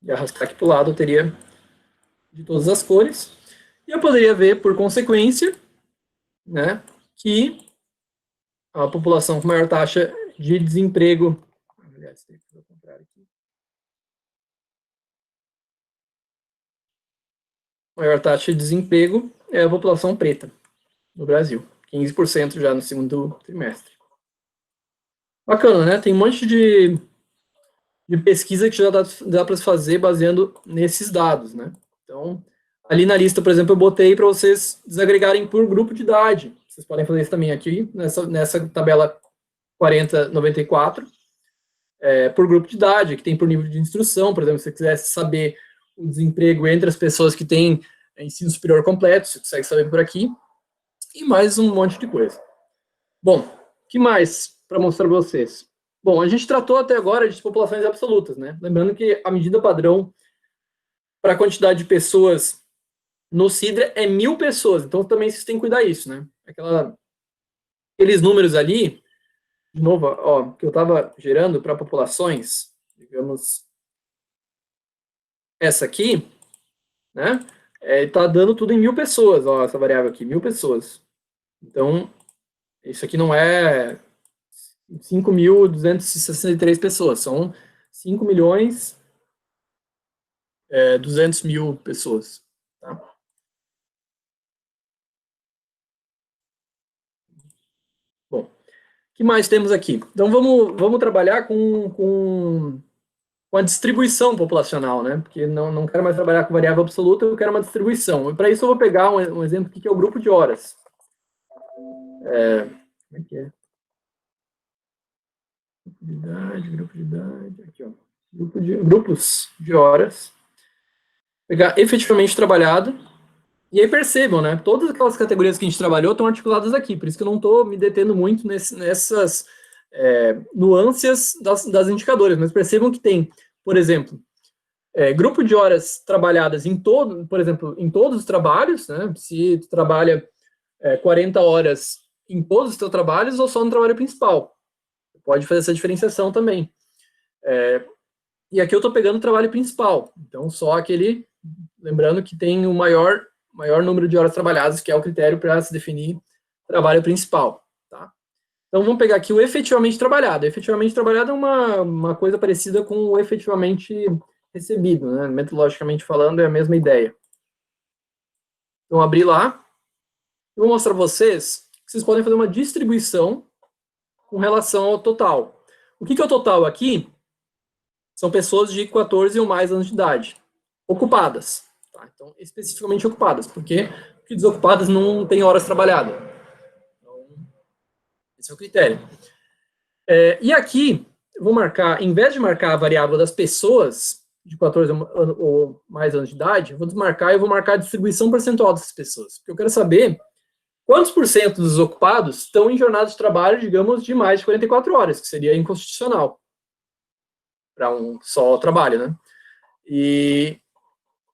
E arrastar aqui para o lado, eu teria de todas as cores. E eu poderia ver, por consequência, né, que a população com maior taxa de desemprego aliás, tem que fazer o contrário aqui. A maior taxa de desemprego é a população preta no Brasil, 15% já no segundo trimestre. Bacana, né? Tem um monte de pesquisa que já dá para se fazer baseando nesses dados, né? Então, ali na lista, por exemplo, eu botei para vocês desagregarem por grupo de idade. Vocês podem fazer isso também aqui, nessa tabela 4094, por grupo de idade, que tem por nível de instrução, por exemplo, se você quisesse saber o desemprego entre as pessoas que têm ensino superior completo, você consegue saber por aqui, e mais um monte de coisa. Bom, o que mais para mostrar para vocês? Bom, a gente tratou até agora de populações absolutas, né? Lembrando que a medida padrão para a quantidade de pessoas no Sidra é 1.000 pessoas, então também vocês têm que cuidar disso, né? Aqueles números ali, de novo, ó, que eu estava gerando para populações, digamos, essa aqui, né? Tá dando tudo em 1.000 pessoas, ó, essa variável aqui, 1.000 pessoas. Então, isso aqui não é 5.263 pessoas, são 5.200.000 pessoas. Tá? Bom, o que mais temos aqui? Então, vamos trabalhar com a distribuição populacional, né? Porque não quero mais trabalhar com variável absoluta, eu quero uma distribuição. E para isso eu vou pegar um exemplo aqui, que é o grupo de horas. Como é que é? Grupo de idade, aqui, ó. Grupos de horas. Pegar efetivamente trabalhado. E aí percebam, né? Todas aquelas categorias que a gente trabalhou estão articuladas aqui, por isso que eu não estou me detendo muito nessas nuances das indicadores, mas percebam que tem, por exemplo, grupo de horas trabalhadas por exemplo, em todos os trabalhos, né? Se tu trabalha 40 horas em todos os teus trabalhos ou só no trabalho principal. Pode fazer essa diferenciação também. E aqui eu estou pegando o trabalho principal, então só aquele, lembrando que tem o maior número de horas trabalhadas, que é o critério para se definir trabalho principal. Tá? Então, vamos pegar aqui o efetivamente trabalhado. Efetivamente trabalhado é uma coisa parecida com o efetivamente recebido, né? Metodologicamente falando, é a mesma ideia. Então, abrir lá. Eu vou mostrar para vocês que vocês podem fazer uma distribuição com relação ao total. O que é o total aqui? São pessoas de 14 ou mais anos de idade, ocupadas. Tá? Então, especificamente ocupadas, porque desocupadas não têm horas trabalhadas. Então, esse é o critério. E aqui, eu vou marcar, em vez de marcar a variável das pessoas de 14 ou mais anos de idade, eu vou desmarcar e eu vou marcar a distribuição percentual dessas pessoas. Porque eu quero saber quantos por cento dos ocupados estão em jornada de trabalho, digamos, de mais de 44 horas, que seria inconstitucional para um só trabalho, né? E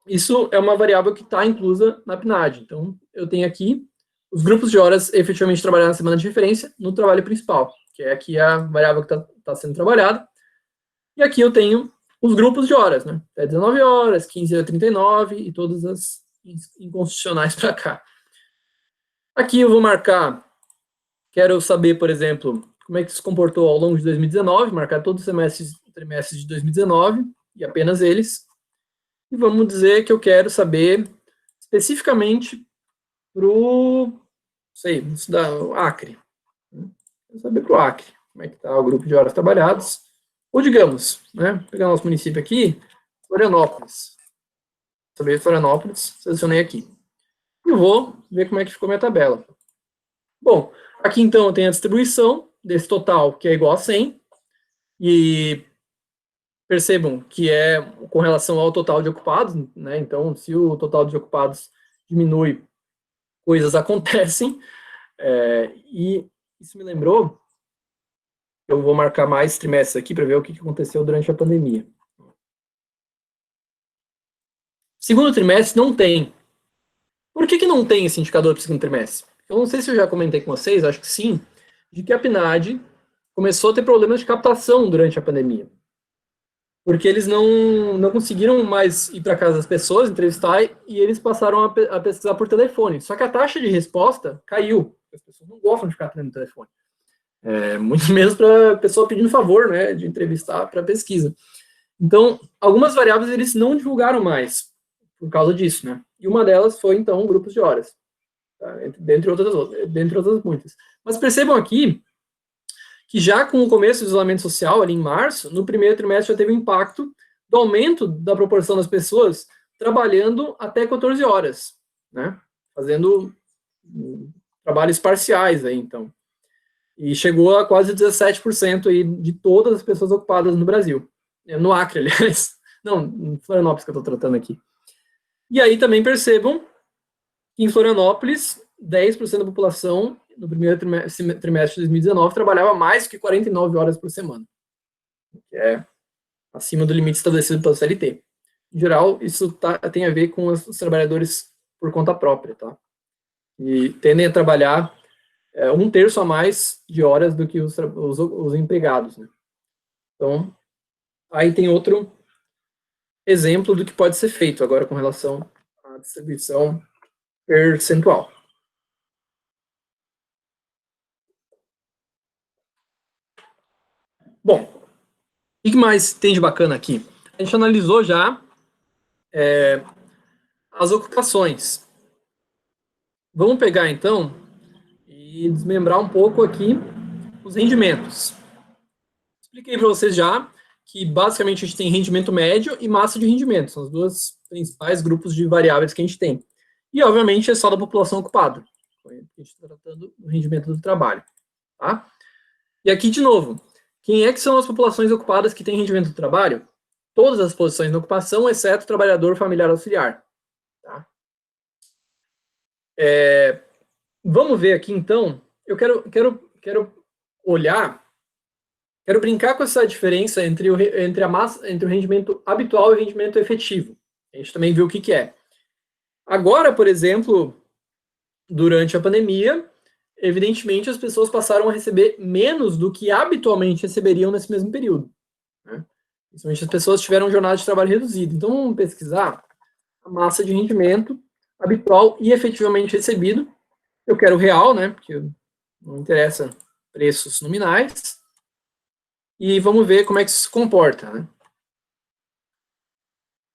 isso é uma variável que está inclusa na PNAD. Então, eu tenho aqui os grupos de horas efetivamente trabalhadas na semana de referência no trabalho principal, que é aqui a variável que está sendo trabalhada. E aqui eu tenho os grupos de horas, né? 19 horas, 15 a 39 e todas as inconstitucionais para cá. Aqui eu vou marcar, quero saber, por exemplo, como é que se comportou ao longo de 2019, marcar todos os trimestres de 2019 e apenas eles. E vamos dizer que eu quero saber especificamente para o, Acre. Quero saber para o Acre, como é que está o grupo de horas trabalhadas. Ou digamos, né, pegar nosso município aqui, Florianópolis. Saber Florianópolis, selecionei aqui. E vou ver como é que ficou minha tabela. Bom, aqui então eu tenho a distribuição desse total, que é igual a 100. E percebam que é com relação ao total de ocupados, né? Então, se o total de ocupados diminui, coisas acontecem. E isso me lembrou, eu vou marcar mais trimestres aqui para ver o que aconteceu durante a pandemia. Segundo trimestre não tem. Por que não tem esse indicador para o segundo trimestre? Eu não sei se eu já comentei com vocês, acho que sim, de que a PNAD começou a ter problemas de captação durante a pandemia. Porque eles não conseguiram mais ir para casa das pessoas, entrevistar, e eles passaram a pesquisar por telefone. Só que a taxa de resposta caiu. As pessoas não gostam de ficar atendendo no telefone. Muito menos para a pessoa pedindo favor, né, de entrevistar para pesquisa. Então, algumas variáveis eles não divulgaram mais por causa disso, né? E uma delas foi, então, grupos de horas, tá? dentre outras muitas. Mas percebam aqui que já com o começo do isolamento social, ali em março, no primeiro trimestre já teve um impacto do aumento da proporção das pessoas trabalhando até 14 horas, né? Fazendo trabalhos parciais aí, então. E chegou a quase 17% aí de todas as pessoas ocupadas no Brasil. No Acre, aliás. Não, em Florianópolis que eu estou tratando aqui. E aí também percebam que em Florianópolis, 10% da população no primeiro trimestre de 2019 trabalhava mais que 49 horas por semana, que é acima do limite estabelecido pela CLT. Em geral, isso tem a ver com os trabalhadores por conta própria, tá? E tendem a trabalhar 1/3 a mais de horas do que os empregados, né? Então, aí tem outro exemplo do que pode ser feito agora com relação à distribuição percentual. Bom, o que mais tem de bacana aqui? A gente analisou já as ocupações. Vamos pegar, então, e desmembrar um pouco aqui os rendimentos. Expliquei para vocês já que, basicamente, a gente tem rendimento médio e massa de rendimento. São os dois principais grupos de variáveis que a gente tem. E, obviamente, é só da população ocupada. A gente está tratando do rendimento do trabalho. Tá? E aqui, de novo, quem é que são as populações ocupadas que têm rendimento do trabalho? Todas as posições de ocupação, exceto o trabalhador familiar auxiliar. Tá? Vamos ver aqui, então. Eu quero olhar, quero brincar com essa diferença entre o rendimento habitual e o rendimento efetivo. A gente também viu o que é. Agora, por exemplo, durante a pandemia, evidentemente as pessoas passaram a receber menos do que habitualmente receberiam nesse mesmo período, né? Principalmente as pessoas tiveram jornada de trabalho reduzida. Então, vamos pesquisar a massa de rendimento habitual e efetivamente recebido. Eu quero real, né? Porque não interessa preços nominais. E vamos ver como é que isso se comporta, né?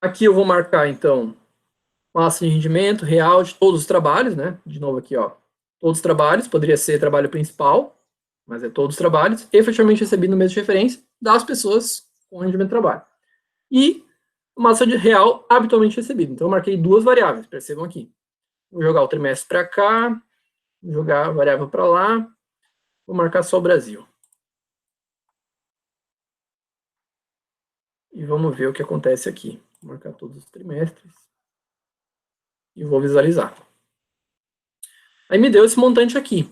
Aqui eu vou marcar, então, massa de rendimento real de todos os trabalhos, né? De novo aqui, ó. Todos os trabalhos, poderia ser trabalho principal, mas é todos os trabalhos, efetivamente recebido no mês de referência das pessoas com rendimento de trabalho. E massa de real habitualmente recebida. Então, eu marquei duas variáveis, percebam aqui. Vou jogar o trimestre para cá, vou jogar a variável para lá, vou marcar só o Brasil. E vamos ver o que acontece aqui. Vou marcar todos os trimestres e vou visualizar. Aí me deu esse montante aqui.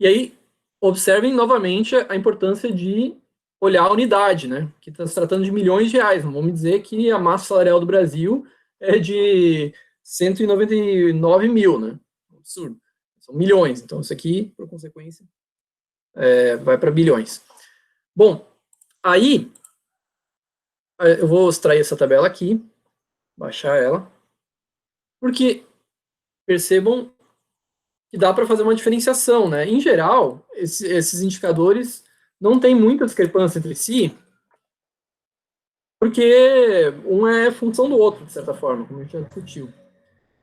E aí, observem novamente a importância de olhar a unidade, né? Que está se tratando de milhões de reais. Não vamos dizer que a massa salarial do Brasil é de 199 mil, né? Absurdo. São milhões. Então, isso aqui, por consequência, vai para bilhões. Bom, aí eu vou extrair essa tabela aqui, baixar ela, porque percebam que dá para fazer uma diferenciação, né? Em geral, esses indicadores não têm muita discrepância entre si, porque um é função do outro, de certa forma, como a gente já discutiu.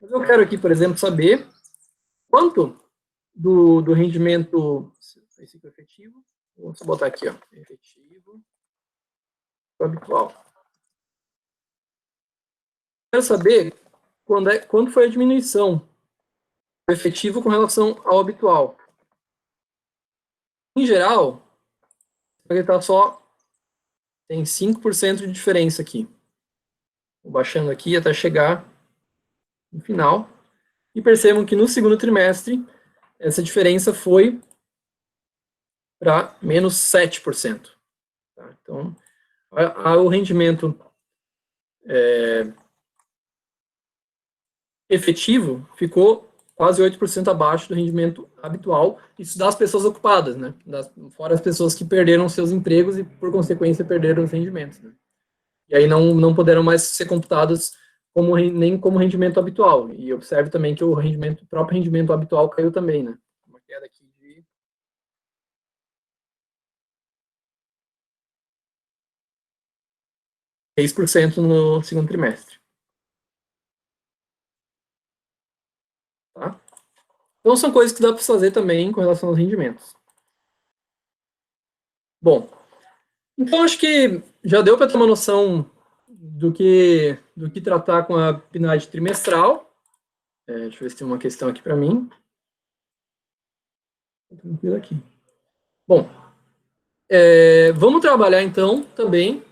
Mas eu quero aqui, por exemplo, saber quanto do rendimento, esse aqui é efetivo, vou só botar aqui, ó, efetivo, habitual. Quero saber quando foi a diminuição do efetivo com relação ao habitual. Em geral, ele está só, tem 5% de diferença aqui. Vou baixando aqui até chegar no final. E percebam que no segundo trimestre, essa diferença foi para menos 7%. Tá? Então, o rendimento efetivo ficou quase 8% abaixo do rendimento habitual, isso das pessoas ocupadas, né? Fora as pessoas que perderam seus empregos e, por consequência, perderam os rendimentos. Né? E aí não puderam mais ser computados nem como rendimento habitual. E observe também que o próprio rendimento habitual caiu também, né? Uma queda aqui 6% no segundo trimestre. Tá? Então, são coisas que dá para fazer também com relação aos rendimentos. Bom, então acho que já deu para ter uma noção do que tratar com a PNAD trimestral. Deixa eu ver se tem uma questão aqui para mim. Tranquilo aqui. Bom, vamos trabalhar então também.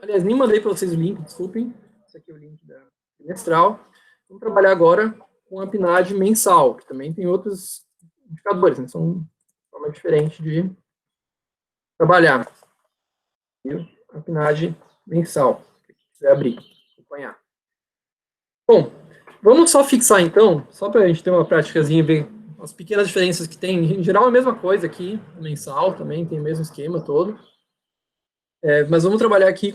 Aliás, nem mandei para vocês o link, desculpem. Esse aqui é o link da trimestral. Vamos trabalhar agora com a PNAD mensal, que também tem outros indicadores, né? São uma forma diferente de trabalhar. A PNAD mensal, se quiser abrir, acompanhar. Bom, vamos só fixar então, só para a gente ter uma práticazinha e ver as pequenas diferenças que tem. Em geral, é a mesma coisa aqui, mensal também, tem o mesmo esquema todo. Mas vamos trabalhar aqui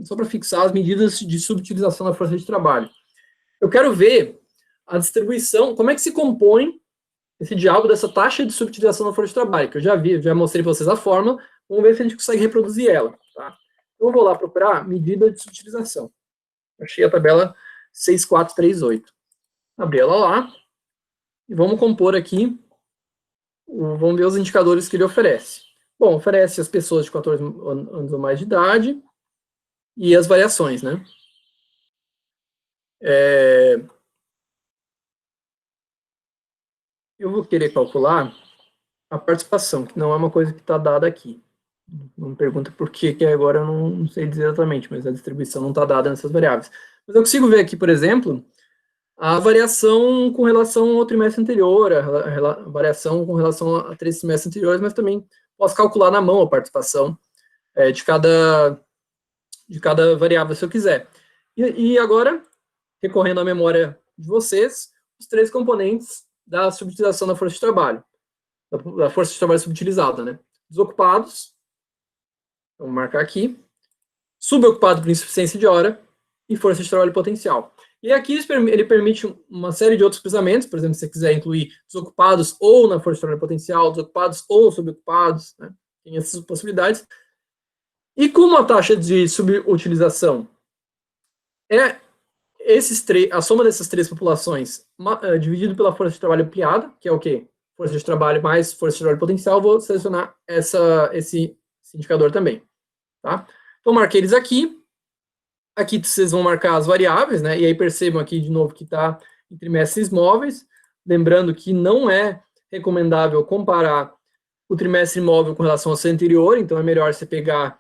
só para fixar as medidas de subutilização da força de trabalho. Eu quero ver a distribuição, como é que se compõe esse diálogo dessa taxa de subutilização da força de trabalho, que eu já mostrei para vocês a fórmula, vamos ver se a gente consegue reproduzir ela. Tá? Então, eu vou lá procurar medida de subutilização. Achei a tabela 6438. Abri ela lá, e vamos compor aqui, vamos ver os indicadores que ele oferece. Bom, oferece as pessoas de 14 anos ou mais de idade e as variações, né? Eu vou querer calcular a participação, que não é uma coisa que está dada aqui. Não me pergunta por que agora eu não sei dizer exatamente, mas a distribuição não está dada nessas variáveis. Mas eu consigo ver aqui, por exemplo, a variação com relação ao trimestre anterior, a variação com relação a 3 trimestres anteriores, mas também posso calcular na mão a participação de cada variável, se eu quiser. E agora, recorrendo à memória de vocês, os 3 componentes da subutilização da força de trabalho, da força de trabalho subutilizada, né? Desocupados, vamos marcar aqui, subocupado por insuficiência de hora e força de trabalho potencial. E aqui ele permite uma série de outros cruzamentos, por exemplo, se você quiser incluir desocupados ou na força de trabalho potencial, desocupados ou subocupados, né? Tem essas possibilidades. E como a taxa de subutilização é a soma dessas 3 populações dividido pela força de trabalho ampliada, que é o quê? Força de trabalho mais força de trabalho potencial, vou selecionar esse indicador também. Tá? Então, marquei eles aqui. Aqui vocês vão marcar as variáveis, né? E aí percebam aqui de novo que está em trimestres móveis. Lembrando que não é recomendável comparar o trimestre móvel com relação ao seu anterior, então é melhor você pegar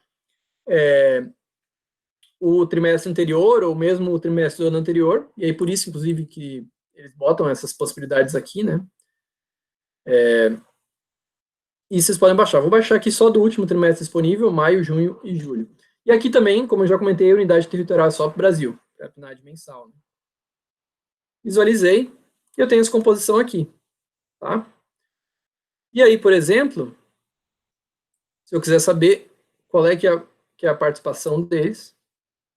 o trimestre anterior ou mesmo o trimestre do ano anterior. E aí por isso, inclusive, que eles botam essas possibilidades aqui, né? E vocês podem baixar. Vou baixar aqui só do último trimestre disponível, maio, junho e julho. E aqui também, como eu já comentei, a unidade territorial só para o Brasil, é a PNAD mensal. Né? Visualizei, e eu tenho essa composição aqui. Tá? E aí, por exemplo, se eu quiser saber qual é que é a participação deles,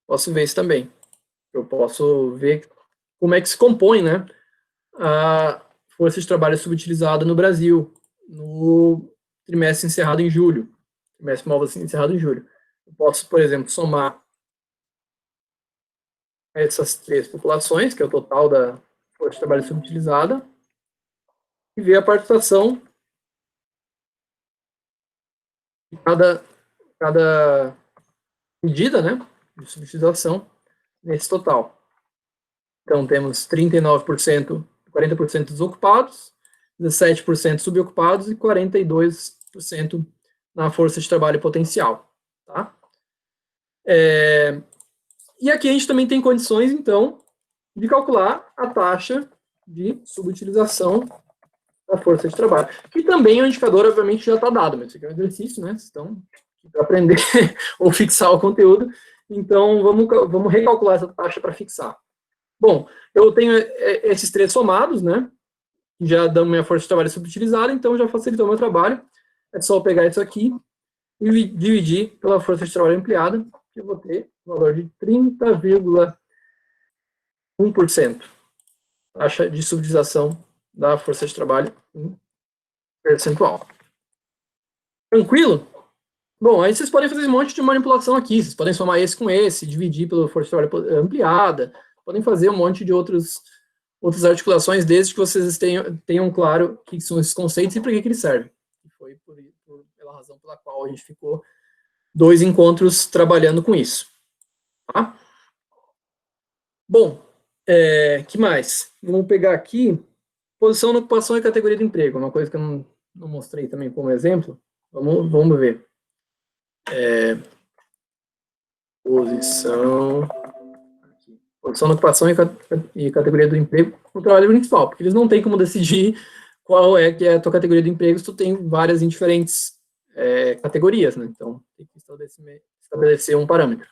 posso ver isso também. Eu posso ver como é que se compõe, né, a força de trabalho subutilizada no Brasil, no trimestre encerrado em julho. Trimestre móvel encerrado em julho. Eu posso, por exemplo, somar essas 3 populações, que é o total da força de trabalho subutilizada, e ver a participação de cada medida, né, de subutilização nesse total. Então, temos 39%, 40% desocupados, 17% subocupados e 42% na força de trabalho potencial. Tá? E aqui a gente também tem condições, então, de calcular a taxa de subutilização da força de trabalho, que também o indicador, obviamente, já está dado, mas isso aqui é um exercício, né? Então, para aprender ou fixar o conteúdo, então vamos recalcular essa taxa para fixar. Bom, eu tenho esses 3 somados, né? Já dão minha força de trabalho subutilizada, então já facilitou o meu trabalho. É só eu pegar isso aqui e dividir pela força de trabalho ampliada, que eu vou ter o valor de 30,1%. Taxa de subutilização da força de trabalho em percentual. Tranquilo? Bom, aí vocês podem fazer um monte de manipulação aqui, vocês podem somar esse com esse, dividir pela força de trabalho ampliada, podem fazer um monte de outras articulações, desde que vocês tenham claro o que são esses conceitos e para que eles servem. Foi pela razão pela qual a gente ficou 2 encontros trabalhando com isso. Tá? Bom, que mais? Vamos pegar aqui posição na ocupação e categoria de emprego, uma coisa que eu não mostrei também como exemplo. Vamos ver. Posição na ocupação e categoria do emprego no trabalho municipal, porque eles não têm como decidir qual é que é a tua categoria de emprego se tu tem várias em diferentes categorias, né? Então, tem que estabelecer um parâmetro.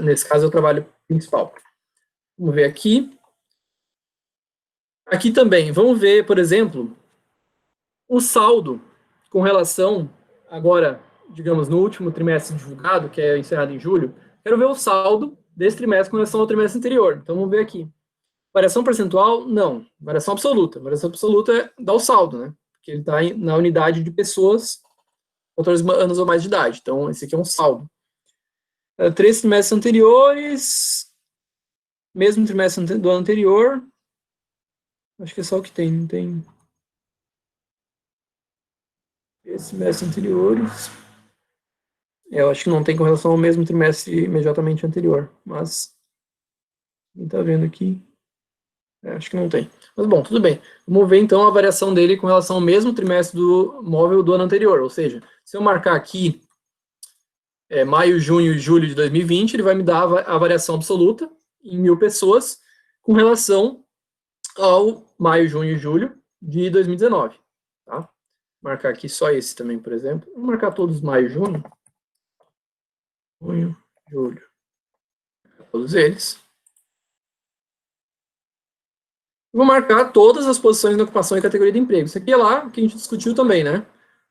Nesse caso, é o trabalho principal. Vamos ver aqui. Aqui também, vamos ver, por exemplo, o saldo com relação, agora, digamos, no último trimestre divulgado, que é encerrado em julho, quero ver o saldo desse trimestre com relação ao trimestre anterior. Então, vamos ver aqui. Variação percentual, não. Variação absoluta. Variação absoluta dá o saldo, né? Porque ele está na unidade de pessoas 14 anos ou mais de idade. Então, esse aqui é um saldo. 3 trimestres anteriores, mesmo trimestre do ano anterior. Acho que é só o que tem, não tem. 3 trimestres anteriores. Eu acho que não tem com relação ao mesmo trimestre imediatamente anterior, mas quem está vendo aqui, acho que não tem. Mas bom, tudo bem. Vamos ver então a variação dele com relação ao mesmo trimestre do móvel do ano anterior. Ou seja, se eu marcar aqui maio, junho e julho de 2020, ele vai me dar a variação absoluta em 1.000 pessoas com relação ao maio, junho e julho de 2019. Tá? Vou marcar aqui só esse também, por exemplo. Vou marcar todos maio, junho, julho. Todos eles. Vou marcar todas as posições na ocupação e categoria de emprego. Isso aqui é lá que a gente discutiu também, né?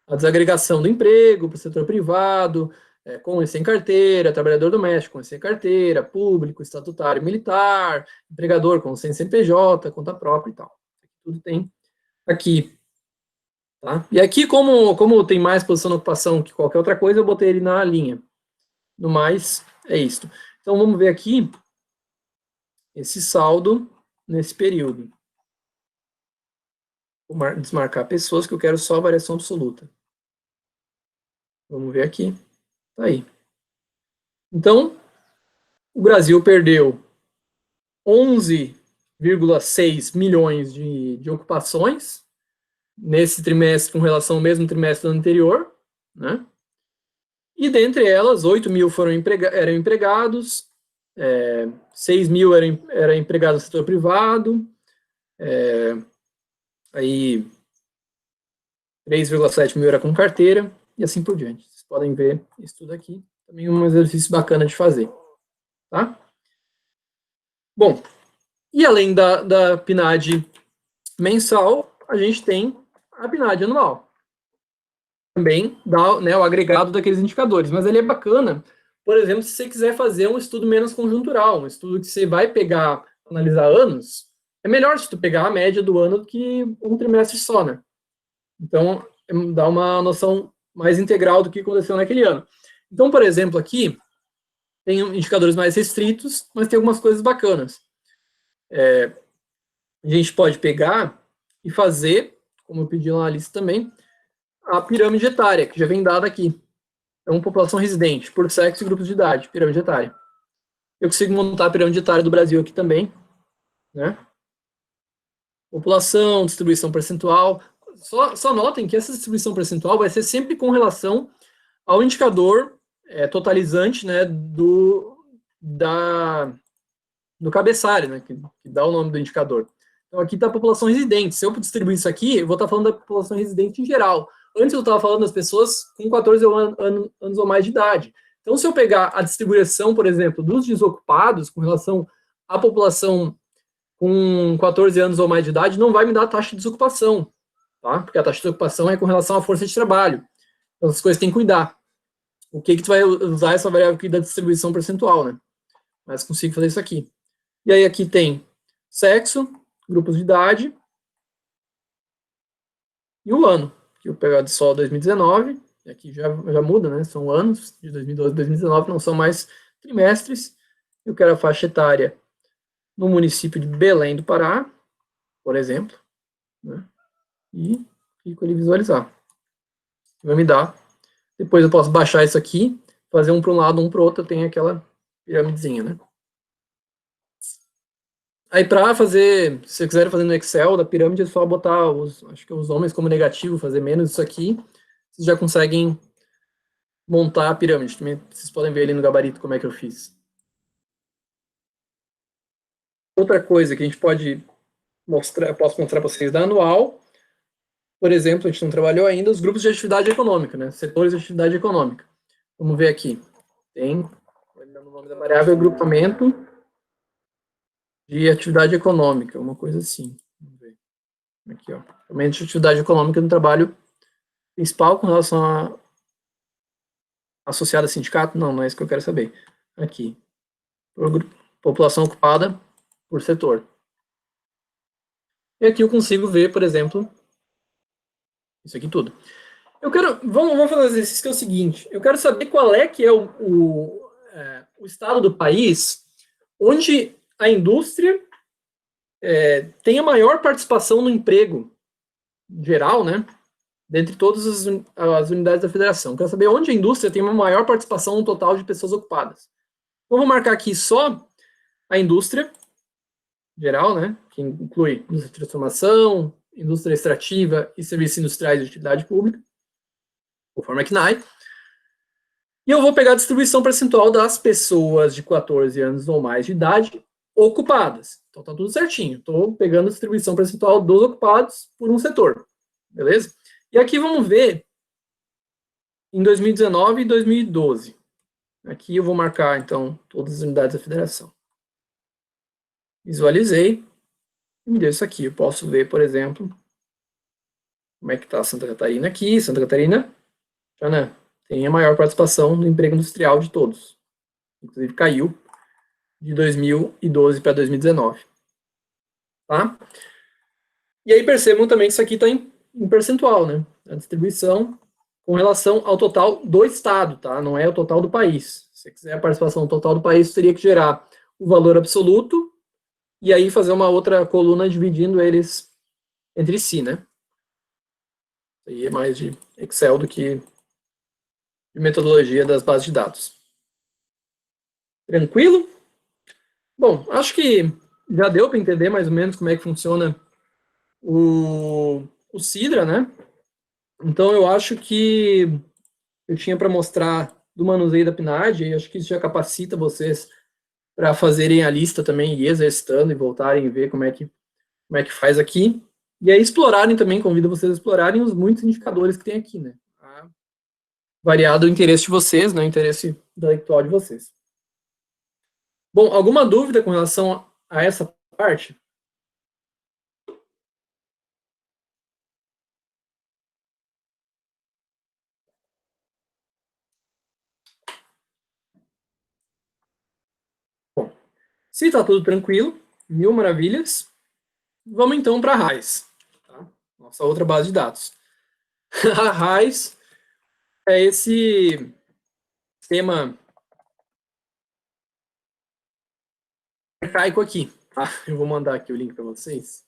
A desagregação do emprego para o setor privado, com e sem carteira, trabalhador doméstico com e sem carteira, público, estatutário, militar, empregador com sem CNPJ, conta própria e tal. Tudo tem aqui. Tá? E aqui, como tem mais posição na ocupação que qualquer outra coisa, eu botei ele na linha. No mais, é isso. Então, vamos ver aqui esse saldo nesse período. Vou desmarcar pessoas que eu quero só a variação absoluta. Vamos ver aqui. Tá aí. Então, o Brasil perdeu 11,6 milhões de ocupações nesse trimestre com relação ao mesmo trimestre do anterior, né? E dentre elas, 8 mil eram empregados, 6 mil eram empregados no setor privado, aí 3,7 mil era com carteira, e assim por diante. Vocês podem ver isso tudo aqui. Também um exercício bacana de fazer. Tá? Bom, e além da PNAD mensal, a gente tem a PNAD anual. Também dá, né, o agregado daqueles indicadores. Mas ele é bacana, por exemplo, se você quiser fazer um estudo menos conjuntural, um estudo que você vai pegar, analisar anos, é melhor se tu pegar a média do ano do que um trimestre só, né? Então, dá uma noção mais integral do que aconteceu naquele ano. Então, por exemplo, aqui, tem indicadores mais restritos, mas tem algumas coisas bacanas. A gente pode pegar e fazer, como eu pedi lá na lista também, a pirâmide etária, que já vem dada aqui. Então, população residente, por sexo e grupos de idade, pirâmide etária. Eu consigo montar a pirâmide etária do Brasil aqui também, né? População, distribuição percentual. Só notem que essa distribuição percentual vai ser sempre com relação ao indicador totalizante, né, do cabeçalho, né, que dá o nome do indicador. Então, aqui está a população residente. Se eu distribuir isso aqui, eu vou estar falando da população residente em geral. Antes eu estava falando das pessoas com 14 anos ou mais de idade. Então, se eu pegar a distribuição, por exemplo, dos desocupados com relação à população com 14 anos ou mais de idade, não vai me dar a taxa de desocupação, tá? Porque a taxa de desocupação é com relação à força de trabalho. Então, essas coisas tem que cuidar. O que tu vai usar essa variável aqui da distribuição percentual, né? Mas consigo fazer isso aqui. E aí aqui tem sexo, grupos de idade e o ano, que eu pegar de só 2019, e aqui já muda, né? São anos, de 2012 a 2019, não são mais trimestres. Eu quero a faixa etária no município de Belém do Pará, por exemplo, né? E clico ali visualizar. Vai me dar. Depois eu posso baixar isso aqui, fazer um para um lado, um para o outro, tem aquela piramidezinha, né? Aí para fazer, se você quiser fazer no Excel da pirâmide, é só botar acho que os homens como negativo, fazer menos isso aqui, vocês já conseguem montar a pirâmide. Também vocês podem ver ali no gabarito como é que eu fiz. Outra coisa que a gente pode mostrar, posso mostrar para vocês da anual, por exemplo, a gente não trabalhou ainda os grupos de atividade econômica, né? Setores de atividade econômica. Vamos ver aqui. Tem, no nome da variável, agrupamento de atividade econômica, uma coisa assim. Vamos ver. Aqui, ó. Agrupamento de atividade econômica no trabalho principal com relação a associada a sindicato? Não, não é isso que eu quero saber. Aqui. População ocupada por setor. E aqui eu consigo ver, por exemplo, isso aqui tudo. Eu quero, vamos fazer um exercício que é o seguinte, eu quero saber qual é que é o estado do país onde a indústria tem a maior participação no emprego geral, né, dentre todas as unidades da federação. Eu quero saber onde a indústria tem uma maior participação no total de pessoas ocupadas. Então, vou marcar aqui só a indústria geral, né, que inclui indústria de transformação, indústria extrativa e serviços industriais de utilidade pública, conforme a CNAE. E eu vou pegar a distribuição percentual das pessoas de 14 anos ou mais de idade ocupadas. Então tá tudo certinho. Estou pegando a distribuição percentual dos ocupados por um setor. Beleza? E aqui vamos ver em 2019 e 2012. Aqui eu vou marcar, então, todas as unidades da federação. Visualizei e me deu isso aqui. Eu posso ver, por exemplo, como é que está Santa Catarina aqui. Santa Catarina, né, tem a maior participação no emprego industrial de todos. Inclusive caiu de 2012 para 2019. Tá? E aí percebam também que isso aqui está em percentual, né? A distribuição com relação ao total do estado, tá? Não é o total do país. Se você quiser a participação total do país, teria que gerar o valor absoluto e aí fazer uma outra coluna dividindo eles entre si, né? Isso aí é mais de Excel do que de metodologia das bases de dados. Tranquilo? Bom, acho que já deu para entender mais ou menos como é que funciona o Sidra, né? Então, eu acho que eu tinha para mostrar do manuseio da PNAD, e acho que isso já capacita vocês para fazerem a lista também, e exercitando, e voltarem e ver como é que faz aqui. E aí explorarem também, convido vocês a explorarem os muitos indicadores que tem aqui, né? Variado o interesse de vocês, né? O interesse intelectual de vocês. Bom, alguma dúvida com relação a essa parte? Bom, se está tudo tranquilo, mil maravilhas, vamos então para a RAIS, tá? Nossa outra base de dados. A RAIS é esse sistema arcaico aqui, tá? Eu vou mandar aqui o link para vocês.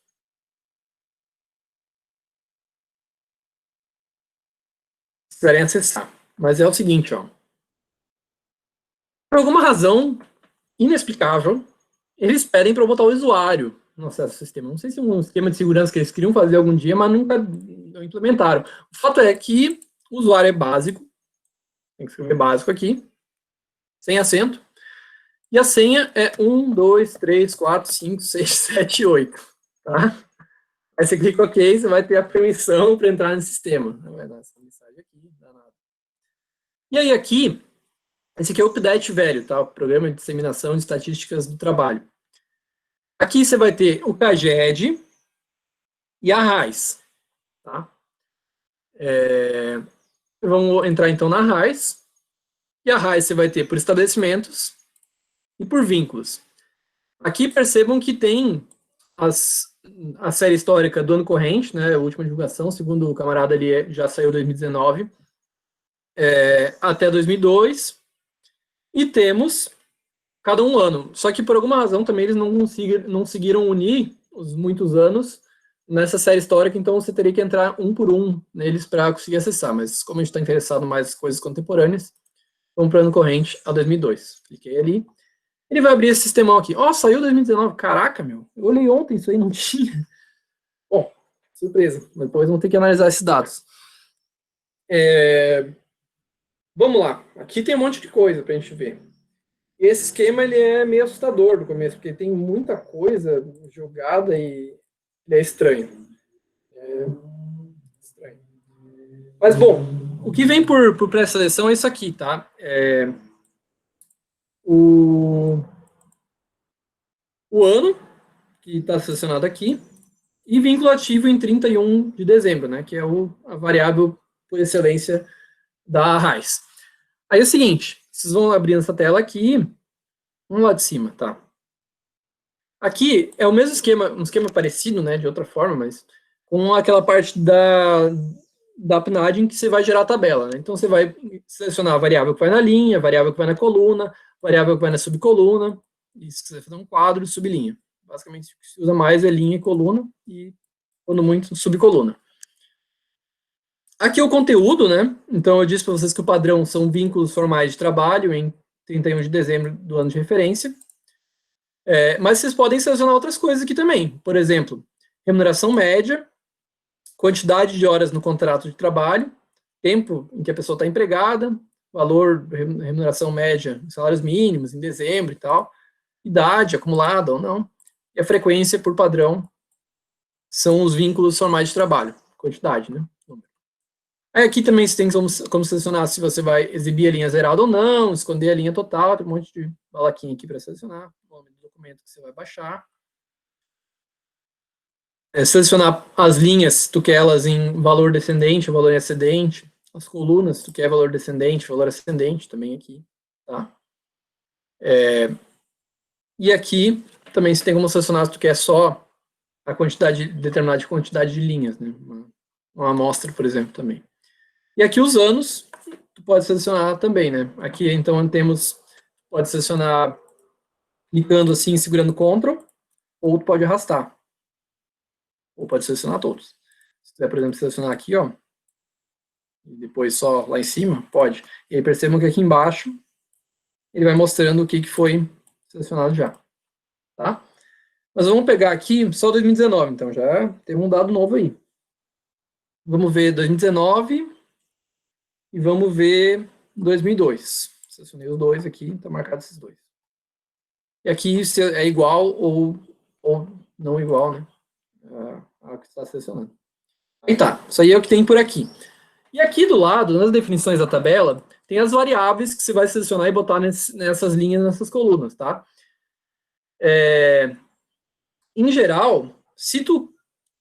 Esperem acessar. Mas é o seguinte, ó. Por alguma razão inexplicável, eles pedem para eu botar o usuário no acesso ao sistema. Não sei se é um esquema de segurança que eles queriam fazer algum dia, mas nunca implementaram. O fato é que o usuário é básico, tem que escrever básico aqui, sem acento, e a senha é 1, 2, 3, 4, 5, 6, 7, 8, tá? Aí você clica OK, você vai ter a permissão para entrar no sistema. Não vai dar essa mensagem aqui, não dá nada. E aí aqui, esse aqui é o Update Velho, tá? O Programa de Disseminação de Estatísticas do Trabalho. Aqui você vai ter o CAGED e a RAIS, tá? Vamos entrar então na RAIS. E a RAIS você vai ter por estabelecimentos e por vínculos. Aqui percebam que tem a série histórica do ano corrente, né? A última divulgação, segundo o camarada ali, já saiu em 2019. até 2002, e temos cada um ano. Só que por alguma razão também eles não conseguiram unir os muitos anos nessa série histórica, então você teria que entrar um por um neles para conseguir acessar. Mas como a gente está interessado mais em coisas contemporâneas, vamos para o ano corrente a 2002. Cliquei ali. Ele vai abrir esse sistemão aqui. Ó, saiu 2019. Caraca, meu. Eu olhei ontem, isso aí não tinha. Bom, surpresa. Depois vamos ter que analisar esses dados. Vamos lá. Aqui tem um monte de coisa para a gente ver. Esse esquema ele é meio assustador no começo, porque tem muita coisa jogada e ele é estranho. Estranho. Mas, bom, o que vem por pré-seleção é isso aqui, tá? O ano, que está selecionado aqui, e vínculo ativo em 31 de dezembro, né? Que é a variável por excelência da RAIS. Aí é o seguinte, vocês vão abrir essa tela aqui, vamos lá de cima, tá? Aqui é o mesmo esquema, um esquema parecido, né, de outra forma, mas com aquela parte da PNAD em que você vai gerar a tabela, né? Então você vai selecionar a variável que vai na linha, a variável que vai na coluna, a variável que vai na subcoluna, e se quiser fazer um quadro, sublinha. Basicamente, o que se usa mais é linha e coluna, e quando muito, subcoluna. Aqui é o conteúdo, né? Então eu disse para vocês que o padrão são vínculos formais de trabalho em 31 de dezembro do ano de referência. Mas vocês podem selecionar outras coisas aqui também. Por exemplo, remuneração média, quantidade de horas no contrato de trabalho, tempo em que a pessoa está empregada, valor da remuneração média, salários mínimos em dezembro e tal, idade acumulada ou não, e a frequência por padrão são os vínculos formais de trabalho, quantidade, né? Aí aqui também você tem como selecionar se você vai exibir a linha zerada ou não, esconder a linha total, tem um monte de balaquinha aqui para selecionar, o nome do documento que você vai baixar. Selecionar as linhas, tu quer elas em valor descendente, valor ascendente, as colunas, tu quer valor descendente, valor ascendente, também aqui, tá? E aqui também você tem como selecionar se tu quer só a quantidade, determinada quantidade de linhas, né? Uma amostra, por exemplo, também. E aqui os anos, tu pode selecionar também, né? Aqui, então, pode selecionar clicando assim, segurando Ctrl, ou tu pode arrastar. Ou pode selecionar todos. Se quiser, por exemplo, selecionar aqui, ó, e depois só lá em cima, pode. E aí percebam que aqui embaixo ele vai mostrando o que foi selecionado já. Tá? Mas vamos pegar aqui só 2019, então já tem um dado novo aí. Vamos ver 2019 e vamos ver 2002. Selecionei os dois aqui, está marcado esses dois. E aqui se é igual ou não igual, né? A que está selecionando. Aí tá, isso aí é o que tem por aqui. E aqui do lado, nas definições da tabela, tem as variáveis que você vai selecionar e botar nessas linhas, nessas colunas, tá? Em geral, se tu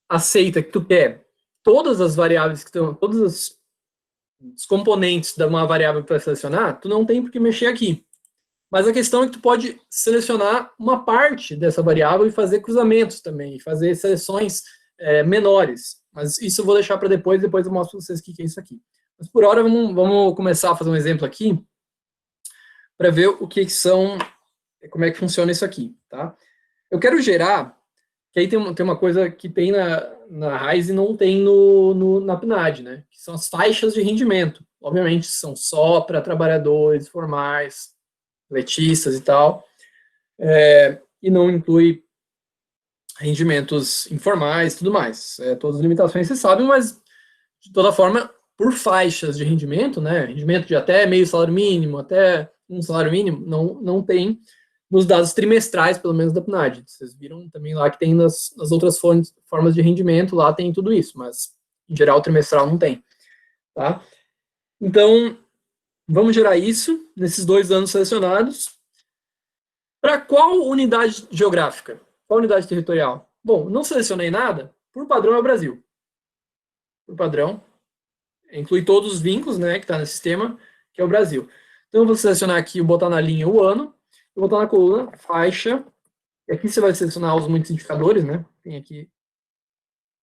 aceita que tu quer todas as variáveis que estão, todos os componentes de uma variável que tu vai selecionar, tu não tem por que mexer aqui. Mas a questão é que tu pode selecionar uma parte dessa variável e fazer cruzamentos também, fazer seleções menores. Mas isso eu vou deixar para depois eu mostro para vocês o que é isso aqui. Mas por hora, vamos começar a fazer um exemplo aqui para ver o que são, como é que funciona isso aqui, tá? Eu quero gerar, que aí tem uma coisa que tem na RAIS e não tem na PNAD, né? Que são as faixas de rendimento. Obviamente, são só para trabalhadores formais, letistas e tal, e não inclui rendimentos informais e tudo mais. Todas as limitações vocês sabem, mas, de toda forma, por faixas de rendimento, né, rendimento de até meio salário mínimo, até um salário mínimo, não tem nos dados trimestrais, pelo menos da PNAD. Vocês viram também lá que tem nas outras formas de rendimento, lá tem tudo isso, mas, em geral, trimestral não tem. Tá? Então, vamos gerar isso nesses 2 anos selecionados. Para qual unidade geográfica? Qual unidade territorial? Bom, não selecionei nada, por padrão é o Brasil. Por padrão, inclui todos os vínculos, né, que está no sistema, que é o Brasil. Então, eu vou selecionar aqui, botar na linha o ano, vou botar na coluna faixa, e aqui você vai selecionar os muitos indicadores, né, tem aqui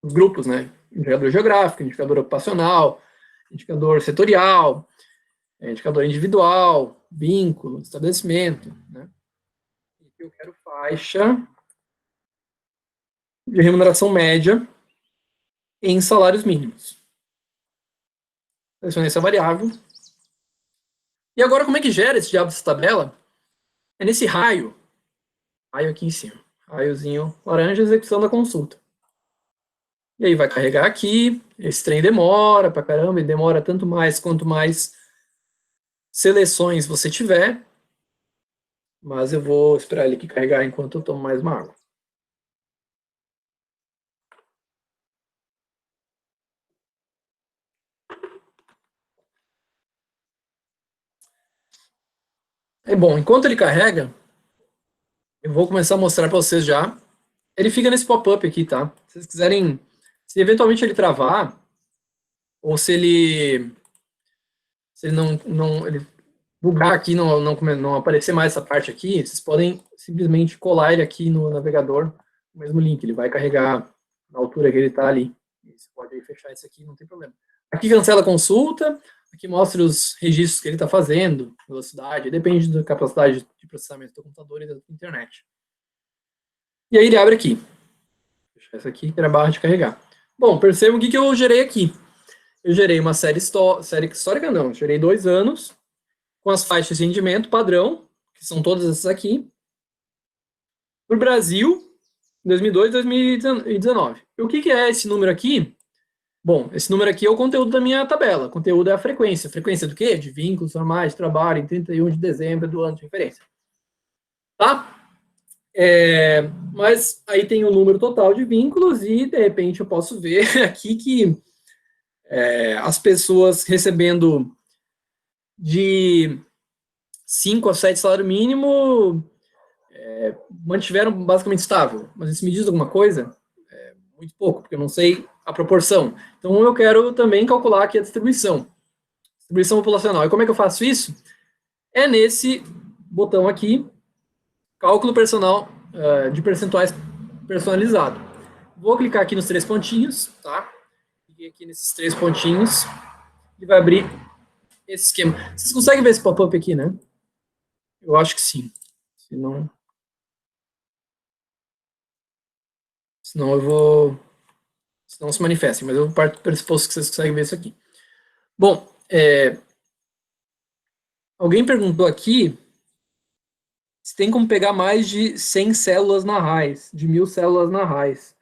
os grupos, né, indicador geográfico, indicador ocupacional, indicador setorial, indicador individual, vínculo, estabelecimento, né? E eu quero faixa de remuneração média em salários mínimos. Selecionei essa variável. E agora, como é que gera esse diabo dessa tabela? É nesse raio aqui em cima. Raiozinho laranja, execução da consulta. E aí vai carregar aqui. Esse trem demora pra caramba, ele demora tanto mais quanto mais seleções você tiver. Mas eu vou esperar ele aqui carregar enquanto eu tomo mais uma água. É bom, enquanto ele carrega, eu vou começar a mostrar para vocês já. Ele fica nesse pop-up aqui, tá? Se vocês quiserem, se eventualmente ele travar, ou se ele não ele bugar aqui, não aparecer mais essa parte aqui, vocês podem simplesmente colar ele aqui no navegador, o mesmo link, ele vai carregar na altura que ele está ali. Você pode aí fechar isso aqui, não tem problema. Aqui cancela a consulta, aqui mostra os registros que ele está fazendo, velocidade, depende da capacidade de processamento do computador e da internet. E aí ele abre aqui. Vou fechar isso aqui, que era a barra de carregar. Bom, perceba o que eu gerei aqui. Eu gerei uma série histórica, não, gerei 2 anos, com as faixas de rendimento padrão, que são todas essas aqui, para o Brasil, 2002 e 2019. E o que é esse número aqui? Bom, esse número aqui é o conteúdo da minha tabela. O conteúdo é a frequência. Frequência do quê? De vínculos normais de trabalho em 31 de dezembro do ano de referência. Tá? Mas aí tem o número total de vínculos e, de repente, eu posso ver aqui que as pessoas recebendo de 5 a 7 salário mínimo mantiveram basicamente estável. Mas isso me diz alguma coisa? Muito pouco, porque eu não sei a proporção. Então, eu quero também calcular aqui a distribuição populacional. E como é que eu faço isso? É nesse botão aqui, cálculo de percentuais personalizado. Vou clicar aqui nos 3 pontinhos, tá? Cliquei aqui nesses 3 pontinhos e vai abrir esse esquema. Vocês conseguem ver esse pop-up aqui, né? Eu acho que sim. Senão eu vou... Senão se manifestem, mas eu parto do pressuposto que vocês conseguem ver isso aqui. Bom, alguém perguntou aqui se tem como pegar mais de 100 células narrais, de 1000 células narrais.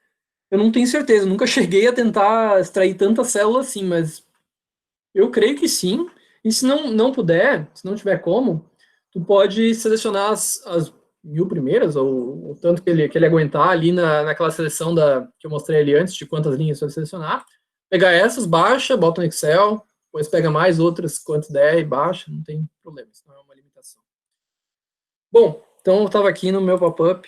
Eu não tenho certeza, nunca cheguei a tentar extrair tantas células assim, mas eu creio que sim. E se não puder, se não tiver como, tu pode selecionar as 1000 primeiras, ou o tanto que ele aguentar ali naquela seleção que eu mostrei ali antes, de quantas linhas você vai selecionar. Pegar essas, baixa, bota no Excel, depois pega mais outras, quantas der, e baixa, não tem problema, isso não é uma limitação. Bom, então eu estava aqui no meu pop-up,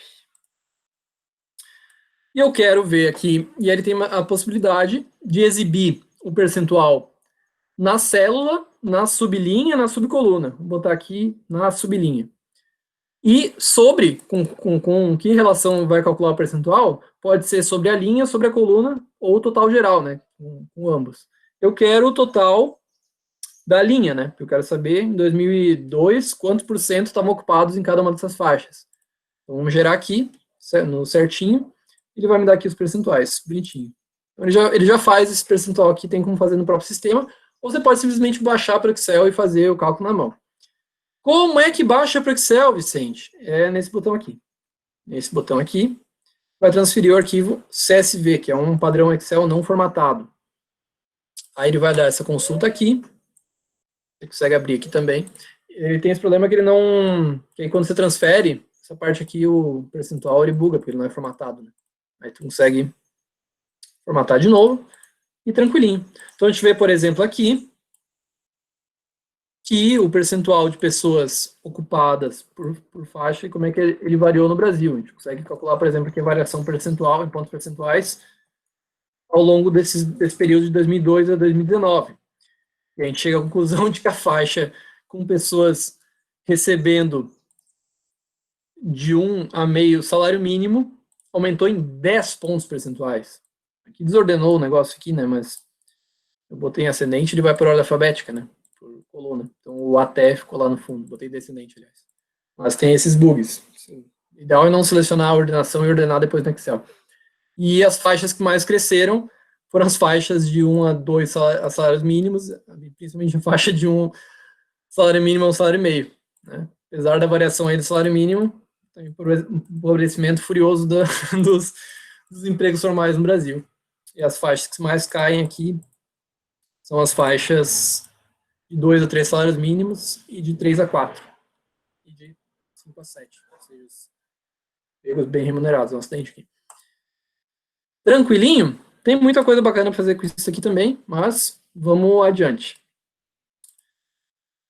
e eu quero ver aqui, e ele tem a possibilidade de exibir o percentual na célula, na sublinha, na subcoluna. Vou botar aqui na sublinha. E com que relação vai calcular o percentual? Pode ser sobre a linha, sobre a coluna, ou o total geral, né? Com ambos. Eu quero o total da linha, né? Eu quero saber, em 2002, quantos por cento estavam ocupados em cada uma dessas faixas. Então, vamos gerar aqui, no certinho, ele vai me dar aqui os percentuais, bonitinho. Então, ele já faz esse percentual aqui, tem como fazer no próprio sistema, ou você pode simplesmente baixar para o Excel e fazer o cálculo na mão. Como é que baixa para o Excel, Vicente? É nesse botão aqui. Nesse botão aqui, vai transferir o arquivo CSV, que é um padrão Excel não formatado. Aí ele vai dar essa consulta aqui. Você consegue abrir aqui também. Ele tem esse problema que ele não... Que aí quando você transfere, essa parte aqui, o percentual, ele buga, porque ele não é formatado. Né? Aí tu consegue formatar de novo e tranquilinho. Então a gente vê, por exemplo, aqui, que o percentual de pessoas ocupadas por faixa e como é que ele variou no Brasil. A gente consegue calcular, por exemplo, aqui a variação percentual em pontos percentuais ao longo desse período de 2002 a 2019. E a gente chega à conclusão de que a faixa com pessoas recebendo de 1 a meio salário mínimo aumentou em 10 pontos percentuais. Aqui desordenou o negócio aqui, né? Mas eu botei em ascendente, ele vai por ordem alfabética, né? Por coluna. Então, O até ficou lá no fundo, botei descendente, aliás. Mas tem esses bugs. O ideal é não selecionar a ordenação e ordenar depois no Excel. E as faixas que mais cresceram foram as faixas de 1 a 2 salários mínimos, principalmente a faixa de 1 salário mínimo a 1 salário e meio. Né? Apesar da variação aí do salário mínimo, tem um empobrecimento furioso dos empregos formais no Brasil. E as faixas que mais caem aqui são as faixas de 2 a 3 salários mínimos e de 3 a 4. E de 5 a 7. Ou seja, empregos bem remunerados. Um acidente aqui. Tranquilinho? Tem muita coisa bacana para fazer com isso aqui também, mas vamos adiante.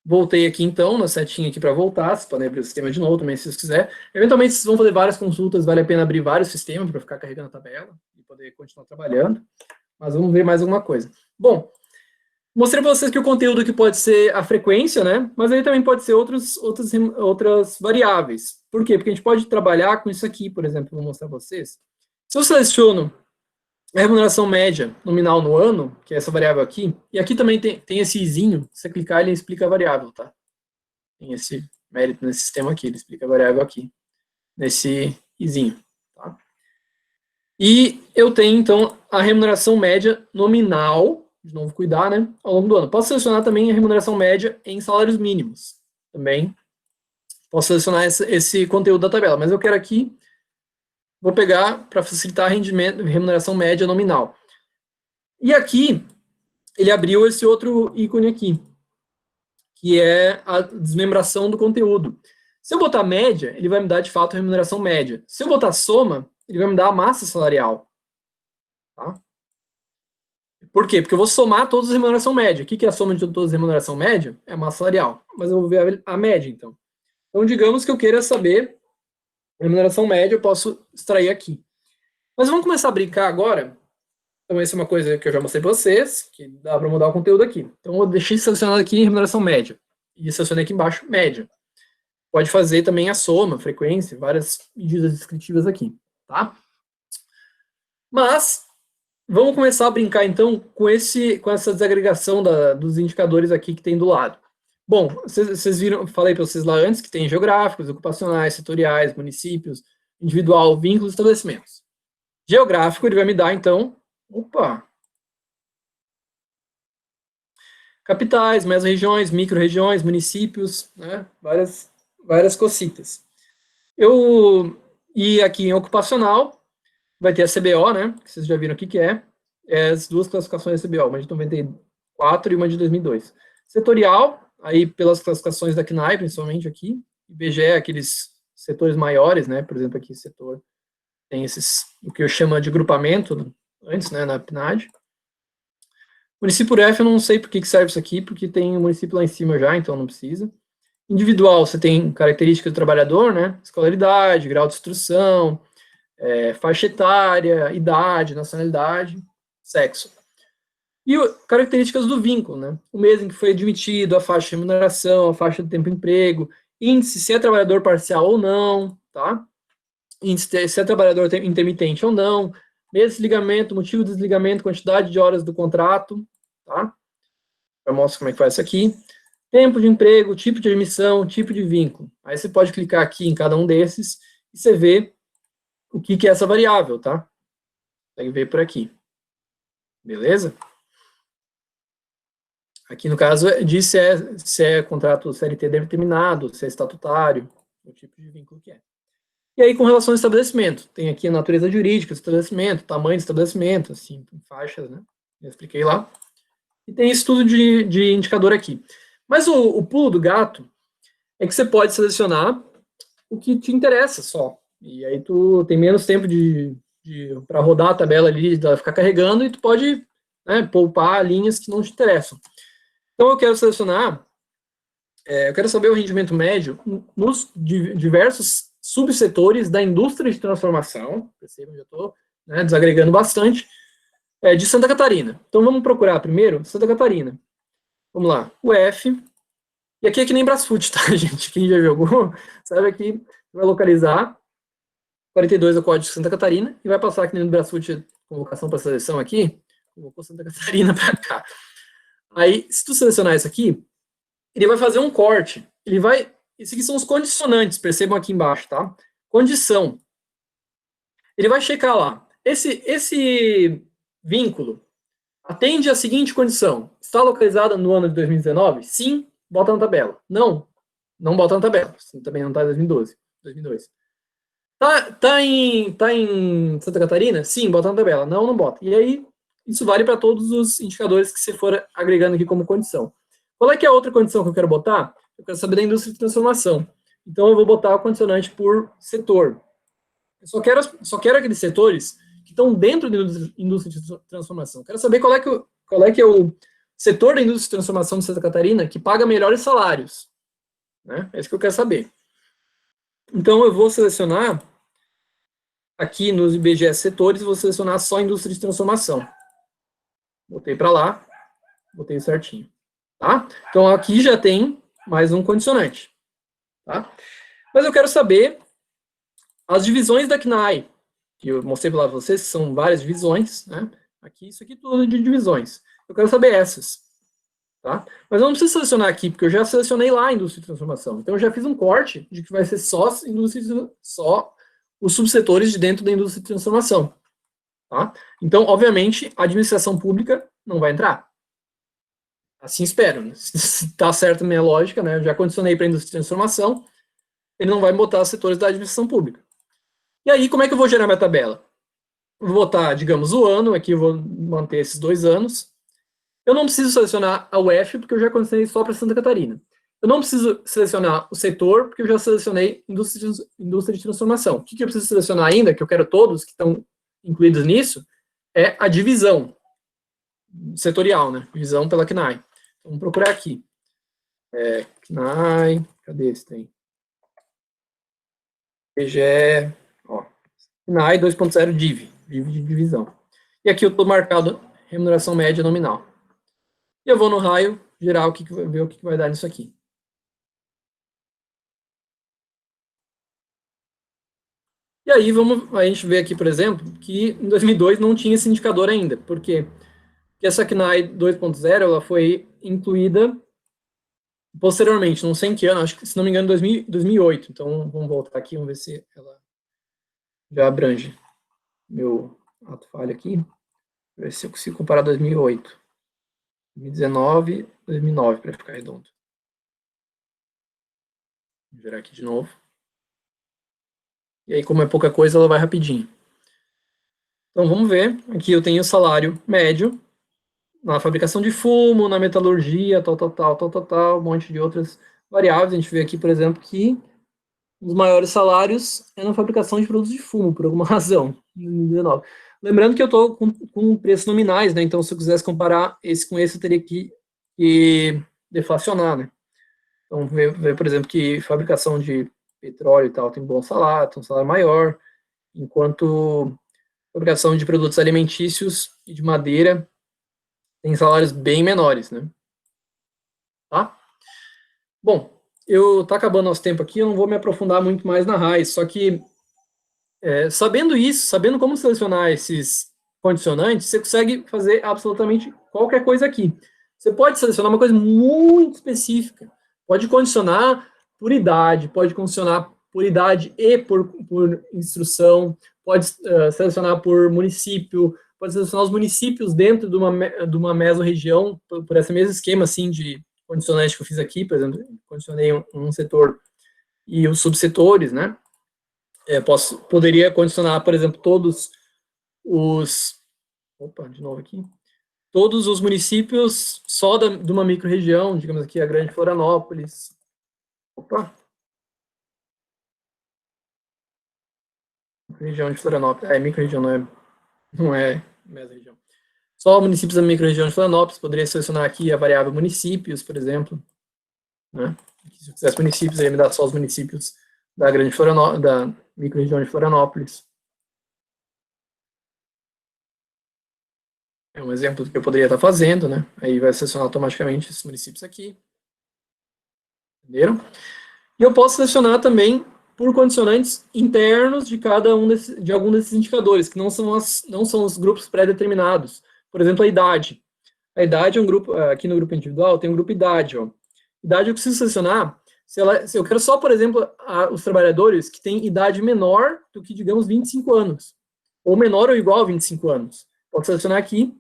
Voltei aqui então, na setinha aqui para voltar, vocês podem abrir o sistema de novo também se vocês quiserem. Eventualmente vocês vão fazer várias consultas, vale a pena abrir vários sistemas para ficar carregando a tabela e poder continuar trabalhando. Mas vamos ver mais alguma coisa. Bom, mostrei para vocês que o conteúdo aqui pode ser a frequência, né? Mas ele também pode ser outras variáveis. Por quê? Porque a gente pode trabalhar com isso aqui, por exemplo, vou mostrar para vocês. Se eu seleciono a remuneração média nominal no ano, que é essa variável aqui, e aqui também tem esse izinho, se você clicar ele explica a variável, tá? Tem esse mérito nesse sistema aqui, ele explica a variável aqui, nesse izinho, tá? E eu tenho, então, a remuneração média nominal, de novo, cuidar, né, ao longo do ano. Posso selecionar também a remuneração média em salários mínimos, também. Posso selecionar esse conteúdo da tabela, mas eu quero aqui, vou pegar para facilitar a remuneração média nominal. E aqui, ele abriu esse outro ícone aqui, que é a desmembração do conteúdo. Se eu botar média, ele vai me dar, de fato, a remuneração média. Se eu botar soma, ele vai me dar a massa salarial. Tá? Por quê? Porque eu vou somar todas as remuneração média. O que é a soma de todas as remuneração média? É a massa salarial. Mas eu vou ver a média, então. Então, digamos que eu queira saber a remuneração média, eu posso extrair aqui. Mas vamos começar a brincar agora. Então, essa é uma coisa que eu já mostrei para vocês, que dá para mudar o conteúdo aqui. Então, eu deixei selecionado aqui remuneração média. E selecionei aqui embaixo, média. Pode fazer também a soma, frequência, várias medidas descritivas aqui, tá? Mas, vamos começar a brincar, então, com essa desagregação dos indicadores aqui que tem do lado. Bom, vocês viram, falei para vocês lá antes, que tem geográficos, ocupacionais, setoriais, municípios, individual, vínculos, estabelecimentos. Geográfico, ele vai me dar, então, capitais, mesorregiões, micro-regiões, municípios, né, várias cositas. E aqui em ocupacional, vai ter a CBO, né, que vocês já viram o que é as duas classificações da CBO, uma de 94 e uma de 2002. Setorial, aí pelas classificações da CNAE, principalmente aqui, IBGE, aqueles setores maiores, né, por exemplo, aqui setor, tem o que eu chamo de grupamento, antes, né, na PNAD. Município F, eu não sei por que serve isso aqui, porque tem o município lá em cima já, então não precisa. Individual, você tem características do trabalhador, né, escolaridade, grau de instrução, faixa etária, idade, nacionalidade, sexo. E características do vínculo, né? O mês em que foi admitido, a faixa de remuneração, a faixa de tempo de emprego, índice se é trabalhador parcial ou não, tá? Índice se é trabalhador intermitente ou não, mês de desligamento, motivo de desligamento, quantidade de horas do contrato, tá? Eu mostro como é que faz isso aqui. Tempo de emprego, tipo de admissão, tipo de vínculo. Aí você pode clicar aqui em cada um desses e você vê o que é essa variável, tá? Consegue ver por aqui. Beleza? Aqui, no caso, diz se é contrato CLT determinado, se é estatutário, o tipo de vínculo que é. E aí, com relação ao estabelecimento, tem aqui a natureza jurídica do estabelecimento, tamanho do estabelecimento, assim, faixas, né? Eu expliquei lá. E tem esse estudo de indicador aqui. Mas o pulo do gato é que você pode selecionar o que te interessa só. E aí tu tem menos tempo para rodar a tabela ali, ficar carregando, e tu pode, né, poupar linhas que não te interessam. Então, eu quero selecionar, eu quero saber o rendimento médio nos diversos subsetores da indústria de transformação, percebam, já estou, né, desagregando bastante, de Santa Catarina. Então, vamos procurar primeiro Santa Catarina. Vamos lá, o F, e aqui é que nem Brasfoot, tá, gente? Quem já jogou, sabe aqui, vai localizar, 42 é o código de Santa Catarina, e vai passar aqui no Brasfoot, convocação para seleção aqui, convocou Santa Catarina para cá. Aí, se tu selecionar isso aqui, ele vai fazer um corte. Esses aqui são os condicionantes, percebam aqui embaixo, tá? Condição. Ele vai checar lá. Esse vínculo atende à seguinte condição. Está localizada no ano de 2019? Sim, bota na tabela. Não, não bota na tabela. Também não está em 2002. Tá em Santa Catarina? Sim, bota na tabela. Não, não bota. E aí, isso vale para todos os indicadores que você for agregando aqui como condição. Qual é que é a outra condição que eu quero botar? Eu quero saber da indústria de transformação. Então, eu vou botar o condicionante por setor. Eu só quero aqueles setores que estão dentro da indústria de transformação. Quero saber qual é que é o setor da indústria de transformação de Santa Catarina que paga melhores salários. Né? É isso que eu quero saber. Então, eu vou selecionar aqui nos IBGE setores, vou selecionar só indústria de transformação. Botei para lá, botei certinho. Tá? Então, aqui já tem mais um condicionante. Tá? Mas eu quero saber as divisões da CNAE, que eu mostrei para vocês, que são várias divisões, né? Aqui, isso aqui tudo de divisões. Eu quero saber essas. Tá? Mas eu não preciso selecionar aqui, porque eu já selecionei lá a indústria de transformação. Então, eu já fiz um corte de que vai ser só os subsetores de dentro da indústria de transformação. Tá? Então, obviamente, a administração pública não vai entrar. Assim espero. Né? Se está certo a minha lógica, né? Eu já condicionei para a indústria de transformação, ele não vai botar os setores da administração pública. E aí, como é que eu vou gerar minha tabela? Eu vou botar, digamos, o ano, aqui eu vou manter esses 2 anos. Eu não preciso selecionar a UF, porque eu já condicionei só para Santa Catarina. Eu não preciso selecionar o setor, porque eu já selecionei indústria de transformação. O que eu preciso selecionar ainda, que eu quero todos que estão incluídos nisso, é a divisão setorial, né? Divisão pela CNAE. Então, vamos procurar aqui. CNAE, cadê esse tem? IBGE, ó. CNAE 2.0 DIV de divisão. E aqui eu estou marcado remuneração média nominal. E eu vou no raio geral, ver o que vai dar nisso aqui. E aí a gente vê aqui, por exemplo, que em 2002 não tinha esse indicador ainda. Por quê? Porque essa CNAE 2.0 ela foi incluída posteriormente, não sei em que ano, acho que, se não me engano, em 2008. Então, vamos voltar aqui, vamos ver se ela já abrange meu ato falha aqui. Ver se eu consigo comparar 2008, 2019, 2009, para ficar redondo. Vou gerar aqui de novo. E aí, como é pouca coisa, ela vai rapidinho. Então, vamos ver. Aqui eu tenho o salário médio na fabricação de fumo, na metalurgia, tal, um monte de outras variáveis. A gente vê aqui, por exemplo, que os maiores salários é na fabricação de produtos de fumo, por alguma razão, em 2019. Lembrando que eu estou com preços nominais, né? Então, se eu quisesse comparar esse com esse, eu teria que deflacionar, né? Então, ver, por exemplo, que fabricação de petróleo e tal tem bom salário, tem um salário maior, enquanto fabricação de produtos alimentícios e de madeira tem salários bem menores, né? Tá? Bom, tá acabando nosso tempo aqui, eu não vou me aprofundar muito mais na RAIS, só que sabendo isso, sabendo como selecionar esses condicionantes, você consegue fazer absolutamente qualquer coisa aqui. Você pode selecionar uma coisa muito específica, pode condicionar por idade, pode condicionar por idade e por instrução, pode selecionar por município, pode selecionar os municípios dentro de uma mesorregião, por esse mesmo esquema assim, de condicionante que eu fiz aqui, por exemplo, condicionei um setor e os subsetores, né? Poderia condicionar, por exemplo, todos os municípios só de uma micro-região, digamos aqui, a Grande Florianópolis. Região de Florianópolis. Micro-região, não é mesorregião. Só municípios da micro-região de Florianópolis. Poderia selecionar aqui a variável municípios, por exemplo. Né? Se eu quisesse municípios, aí me dá só os municípios da Grande Florianópolis, da micro-região de Florianópolis. É um exemplo do que eu poderia estar fazendo, né? Aí vai selecionar automaticamente esses municípios aqui. Entenderam? E eu posso selecionar também por condicionantes internos de algum desses indicadores, que não são os grupos pré-determinados. Por exemplo, a idade. A idade é um grupo, aqui no grupo individual tem um grupo idade, ó. Idade eu preciso selecionar se eu quero só, por exemplo, os trabalhadores que têm idade menor do que, digamos, 25 anos, ou menor ou igual a 25 anos. Posso selecionar aqui,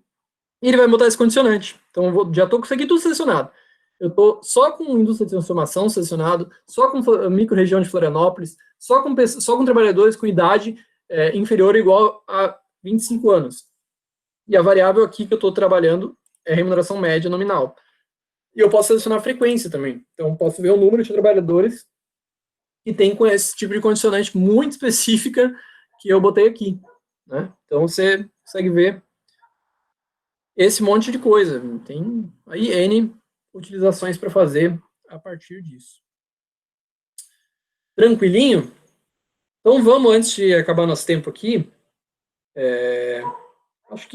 e ele vai botar esse condicionante. Então, já estou com isso aqui tudo selecionado. Eu estou só com indústria de transformação selecionado, só com micro-região de Florianópolis, só com trabalhadores com idade inferior ou igual a 25 anos. E a variável aqui que eu estou trabalhando é remuneração média nominal. E eu posso selecionar a frequência também. Então, eu posso ver o número de trabalhadores que tem com esse tipo de condicionante muito específica que eu botei aqui. Né? Então, você consegue ver esse monte de coisa. Tem aí N utilizações para fazer a partir disso. Tranquilinho? Então, vamos, antes de acabar nosso tempo aqui, acho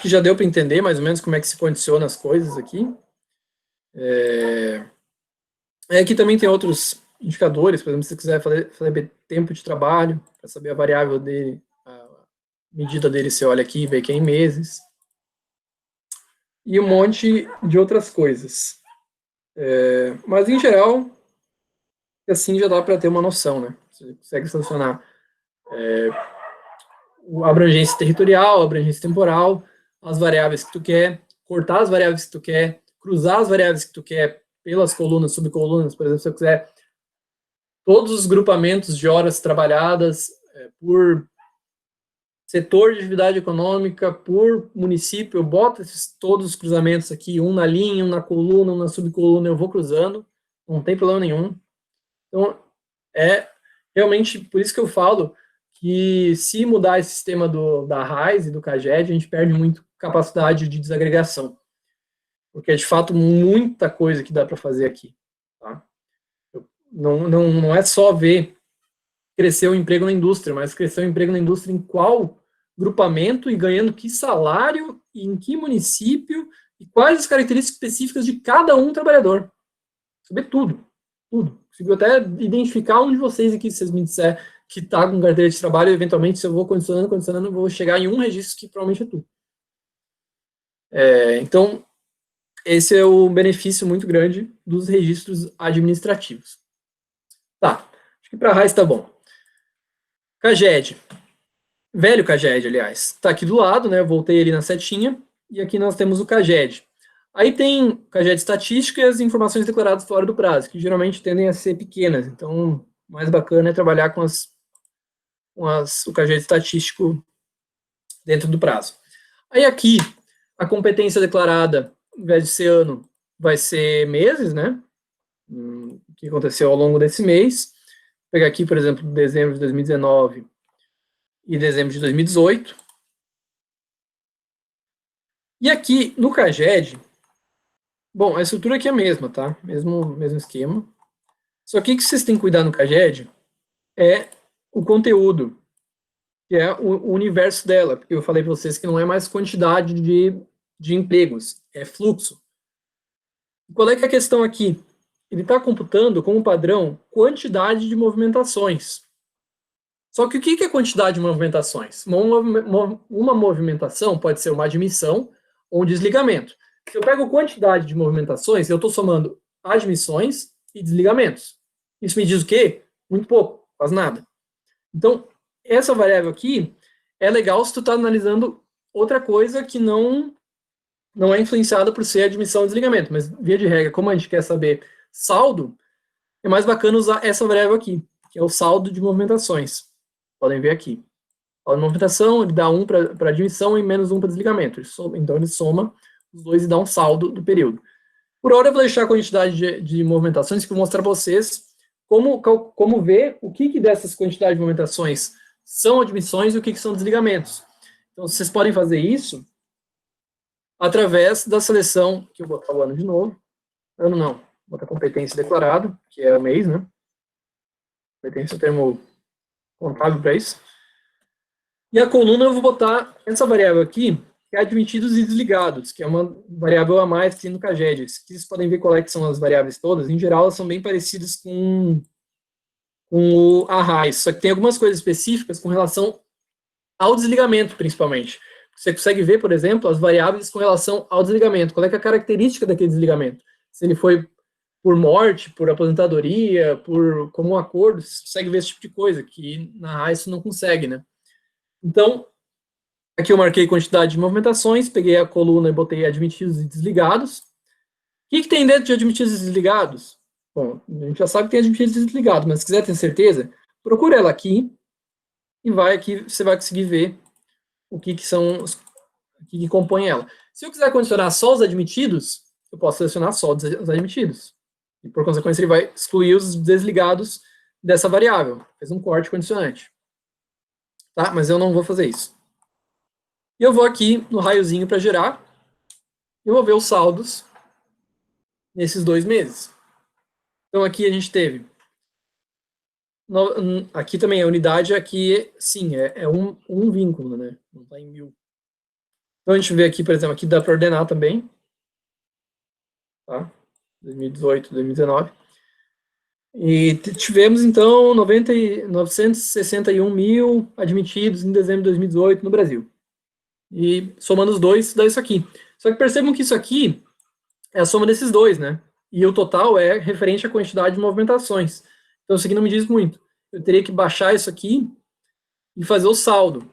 que já deu para entender mais ou menos como é que se condiciona as coisas aqui. Aqui também tem outros indicadores, por exemplo, se você quiser saber tempo de trabalho, para saber a variável dele, a medida dele, você olha aqui e vê que é em meses. E um monte de outras coisas. Mas, em geral, assim já dá para ter uma noção, né? Você consegue selecionar a abrangência territorial, a abrangência temporal, as variáveis que tu quer, cortar as variáveis que tu quer, cruzar as variáveis que tu quer pelas colunas, subcolunas, por exemplo, se eu quiser todos os grupamentos de horas trabalhadas por setor de atividade econômica, por município, eu boto todos os cruzamentos aqui, um na linha, um na coluna, um na subcoluna, eu vou cruzando, não tem problema nenhum. Então, realmente por isso que eu falo que se mudar esse sistema da RAIS e do CAGED, a gente perde muito capacidade de desagregação. Porque é, de fato, muita coisa que dá para fazer aqui. Tá? Não é só ver crescer o emprego na indústria, mas crescer o emprego na indústria em qual grupamento e ganhando que salário, e em que município, e quais as características específicas de cada um trabalhador. Saber tudo. Tudo. Consigo até identificar um de vocês aqui, se vocês me disserem que está com carteira de trabalho, e eventualmente, se eu vou condicionando, eu vou chegar em um registro que provavelmente é tu. Então, esse é o benefício muito grande dos registros administrativos. Tá, acho que para a RAIS está bom. CAGED. Velho CAGED, aliás. Está aqui do lado, né? Eu voltei ali na setinha, e aqui nós temos o CAGED. Aí tem o CAGED estatística e as informações declaradas fora do prazo, que geralmente tendem a ser pequenas. Então, o mais bacana é trabalhar com o CAGED estatístico dentro do prazo. Aí aqui, a competência declarada, ao invés de ser ano, vai ser meses, né? O que aconteceu ao longo desse mês. Vou pegar aqui, por exemplo, dezembro de 2019 e dezembro de 2018. E aqui, no CAGED, bom, a estrutura aqui é a mesma, tá? Mesmo esquema. Só que o que vocês têm que cuidar no CAGED é o conteúdo, que é o universo dela, porque eu falei para vocês que não é mais quantidade de empregos, é fluxo. Qual é que é a questão aqui? Ele está computando como padrão quantidade de movimentações. Só que o que é quantidade de movimentações? Uma movimentação pode ser uma admissão ou um desligamento. Se eu pego quantidade de movimentações, eu estou somando admissões e desligamentos. Isso me diz o quê? Muito pouco, quase nada. Então, essa variável aqui é legal se tu está analisando outra coisa que não é influenciada por ser admissão e desligamento. Mas, via de regra, como a gente quer saber saldo, é mais bacana usar essa variável aqui, que é o saldo de movimentações. Podem ver aqui. A movimentação, ele dá 1 para admissão e menos 1 para desligamento. Então, ele soma os dois e dá um saldo do período. Por hora, eu vou deixar a quantidade de movimentações que eu vou mostrar para vocês como ver o que dessas quantidades de movimentações são admissões e o que são desligamentos. Então, vocês podem fazer isso através da seleção, que eu vou botar o ano de novo. Ano não, vou botar competência declarada, que é o mês, né? Competência é o termo contábil para isso. E a coluna eu vou botar essa variável aqui, que é admitidos e desligados, que é uma variável a mais que tem no CAGED. Aqui vocês podem ver qual é que são as variáveis todas. Em geral, elas são bem parecidas com o ARRAIS, só que tem algumas coisas específicas com relação ao desligamento, principalmente. você consegue ver, por exemplo, as variáveis com relação ao desligamento. Qual é, que é a característica daquele desligamento? Se ele foi por morte, por aposentadoria, por comum acordo, você consegue ver esse tipo de coisa, que na RAIS você não consegue, né? Então, aqui eu marquei quantidade de movimentações, peguei a coluna e botei admitidos e desligados. O que tem dentro de admitidos e desligados? Bom, a gente já sabe que tem admitidos e desligados, mas se quiser ter certeza, procura ela aqui e vai aqui, você vai conseguir ver o que são os que compõem ela. Se eu quiser condicionar só os admitidos, eu posso selecionar só os admitidos. E, por consequência, ele vai excluir os desligados dessa variável. Fez um corte condicionante. Tá? Mas eu não vou fazer isso. E eu vou aqui no raiozinho para gerar. E eu vou ver os saldos nesses 2 meses. Então, aqui a gente teve... Aqui também a unidade, aqui, sim, é um vínculo, né? Não está em 1000. Então, a gente vê aqui, por exemplo, aqui dá para ordenar também. Tá? 2018, 2019. E tivemos, então, 961 mil admitidos em dezembro de 2018 no Brasil. E somando os dois, dá isso aqui. Só que percebam que isso aqui é a soma desses dois, né? E o total é referente à quantidade de movimentações. Então, isso aqui não me diz muito. Eu teria que baixar isso aqui e fazer o saldo.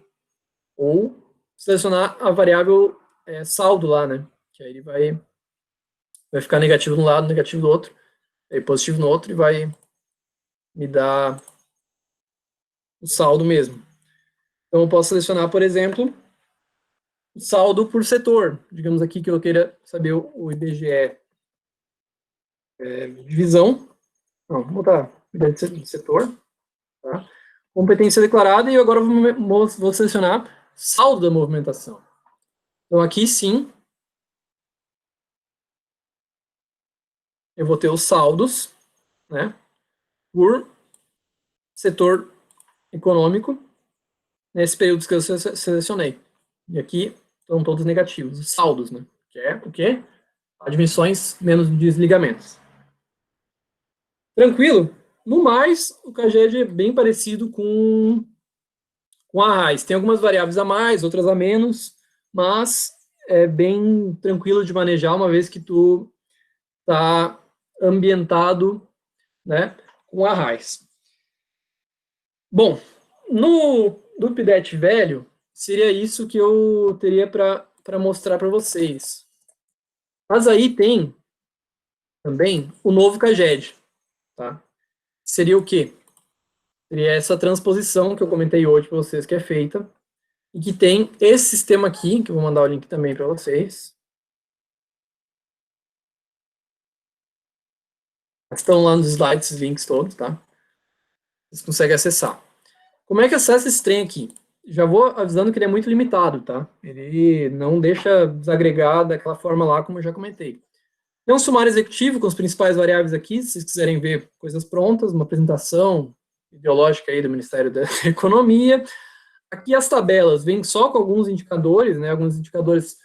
Ou selecionar a variável saldo lá, né? Que aí ele vai ficar negativo de um lado, negativo do outro. Aí positivo no outro e vai me dar o saldo mesmo. Então, eu posso selecionar, por exemplo, o saldo por setor. Digamos aqui que eu queira saber o IBGE divisão. Não, vou botar de setor. Tá? Competência declarada e agora eu vou selecionar saldo da movimentação. Então, aqui sim, eu vou ter os saldos, né, por setor econômico nesse período que eu selecionei. E aqui estão todos negativos, os saldos, né, que é o quê? Admissões menos desligamentos. Tranquilo? No mais, o CAGED é bem parecido com a RAIS. Tem algumas variáveis a mais, outras a menos, mas é bem tranquilo de manejar, uma vez que tu está ambientado, né, com a RAIS. Bom, no PIDET velho, seria isso que eu teria para mostrar para vocês. Mas aí tem também o novo CAGED. Tá? Seria o quê? Seria essa transposição que eu comentei hoje para vocês, que é feita, e que tem esse sistema aqui, que eu vou mandar o link também para vocês. Estão lá nos slides, esses links todos, tá? Vocês conseguem acessar. Como é que acessa esse trem aqui? Já vou avisando que ele é muito limitado, tá? Ele não deixa desagregar daquela forma lá, como eu já comentei. Tem um sumário executivo com as principais variáveis aqui, se vocês quiserem ver coisas prontas, uma apresentação ideológica aí do Ministério da Economia. Aqui as tabelas vêm só com alguns indicadores, né? Alguns indicadores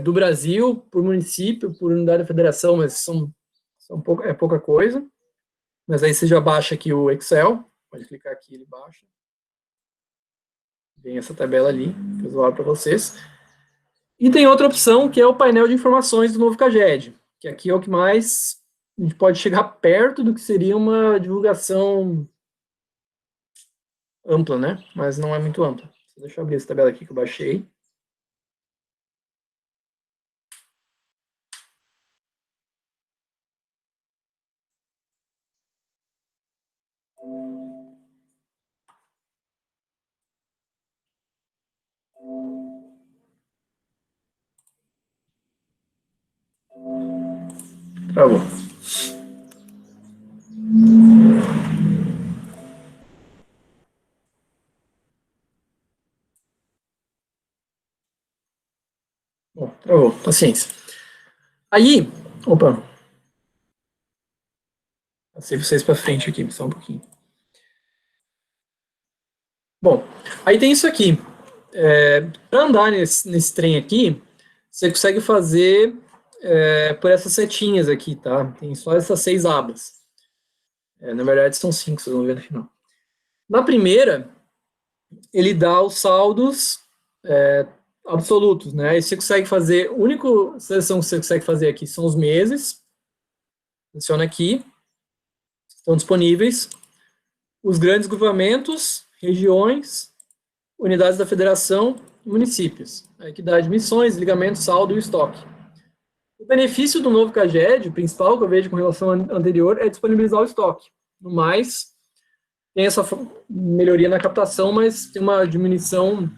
do Brasil, por município, por unidade da federação, mas é pouca coisa. Mas aí você já baixa aqui o Excel, pode clicar aqui, ele baixa. Vem essa tabela ali, que eu vou para vocês. E tem outra opção, que é o painel de informações do novo CAGED, que aqui é o que mais a gente pode chegar perto do que seria uma ampla, né? Mas não é muito ampla. Deixa eu abrir essa tabela aqui que eu baixei. Travou. Bom, travou. Paciência. Aí, opa. Passei vocês para frente aqui, só um pouquinho. Bom, aí tem isso aqui. Para andar nesse trem aqui, você consegue fazer por essas setinhas aqui, tá? Tem só essas 6 abas. Na verdade, são 5, vocês vão ver no final. Na primeira, ele dá os saldos absolutos, né? Aí você consegue fazer, a única seleção que você consegue fazer aqui são os meses. Seleciona aqui, estão disponíveis. Os grandes grupamentos, regiões, unidades da federação e municípios. A equidade de missões, ligamento, saldo e o estoque. O benefício do novo CAGED, o principal que eu vejo com relação ao anterior, é disponibilizar o estoque. No mais, tem essa melhoria na captação, mas tem uma diminuição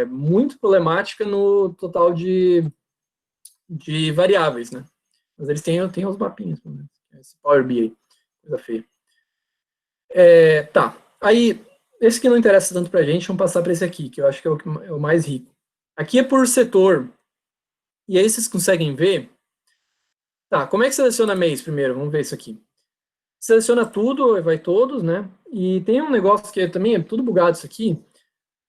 muito problemática no total de variáveis, né? Mas eles têm os mapinhas, pelo menos. Esse Power BI, coisa feia. Tá, aí, esse que não interessa tanto pra gente, vamos passar para esse aqui, que eu acho que é o mais rico. Aqui é por setor, e aí vocês conseguem ver. Tá, como é que seleciona mês primeiro? Vamos ver isso aqui. Seleciona tudo, vai todos, né? E tem um negócio que também é tudo bugado isso aqui.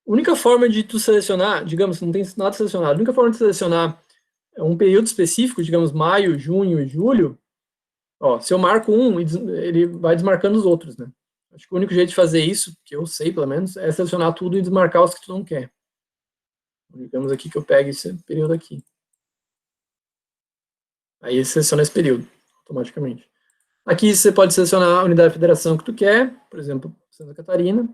A única forma de tu selecionar, digamos, não tem nada selecionado, a única forma de selecionar um período específico, digamos, maio, junho e julho, ó, se eu marco um, ele vai desmarcando os outros, né? Acho que o único jeito de fazer isso, que eu sei pelo menos, é selecionar tudo e desmarcar os que tu não quer. Digamos aqui que eu pego esse período aqui. Aí ele seleciona esse período, automaticamente. Aqui você pode selecionar a unidade de federação que tu quer, por exemplo, Santa Catarina.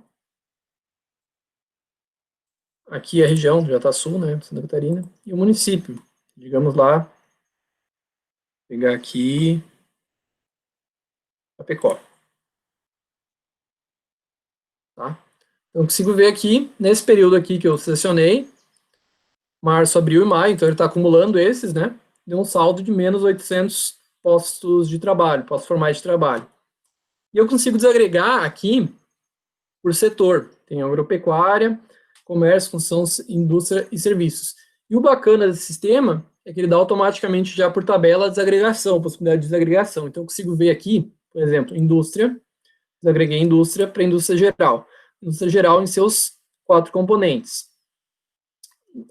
Aqui é a região, já está sul, né, Santa Catarina. E o município, digamos lá, pegar aqui, Chapecó. Tá? Então, eu consigo ver aqui, nesse período aqui que eu selecionei, março, abril e maio, então ele está acumulando esses, né? Deu um saldo de menos 800 postos de trabalho, postos formais de trabalho. E eu consigo desagregar aqui por setor. Tem agropecuária, comércio, construção, indústria e serviços. E o bacana desse sistema é que ele dá automaticamente já por tabela a desagregação, a possibilidade de desagregação. Então eu consigo ver aqui, por exemplo, indústria, desagreguei indústria para indústria geral. Indústria geral em seus 4 componentes.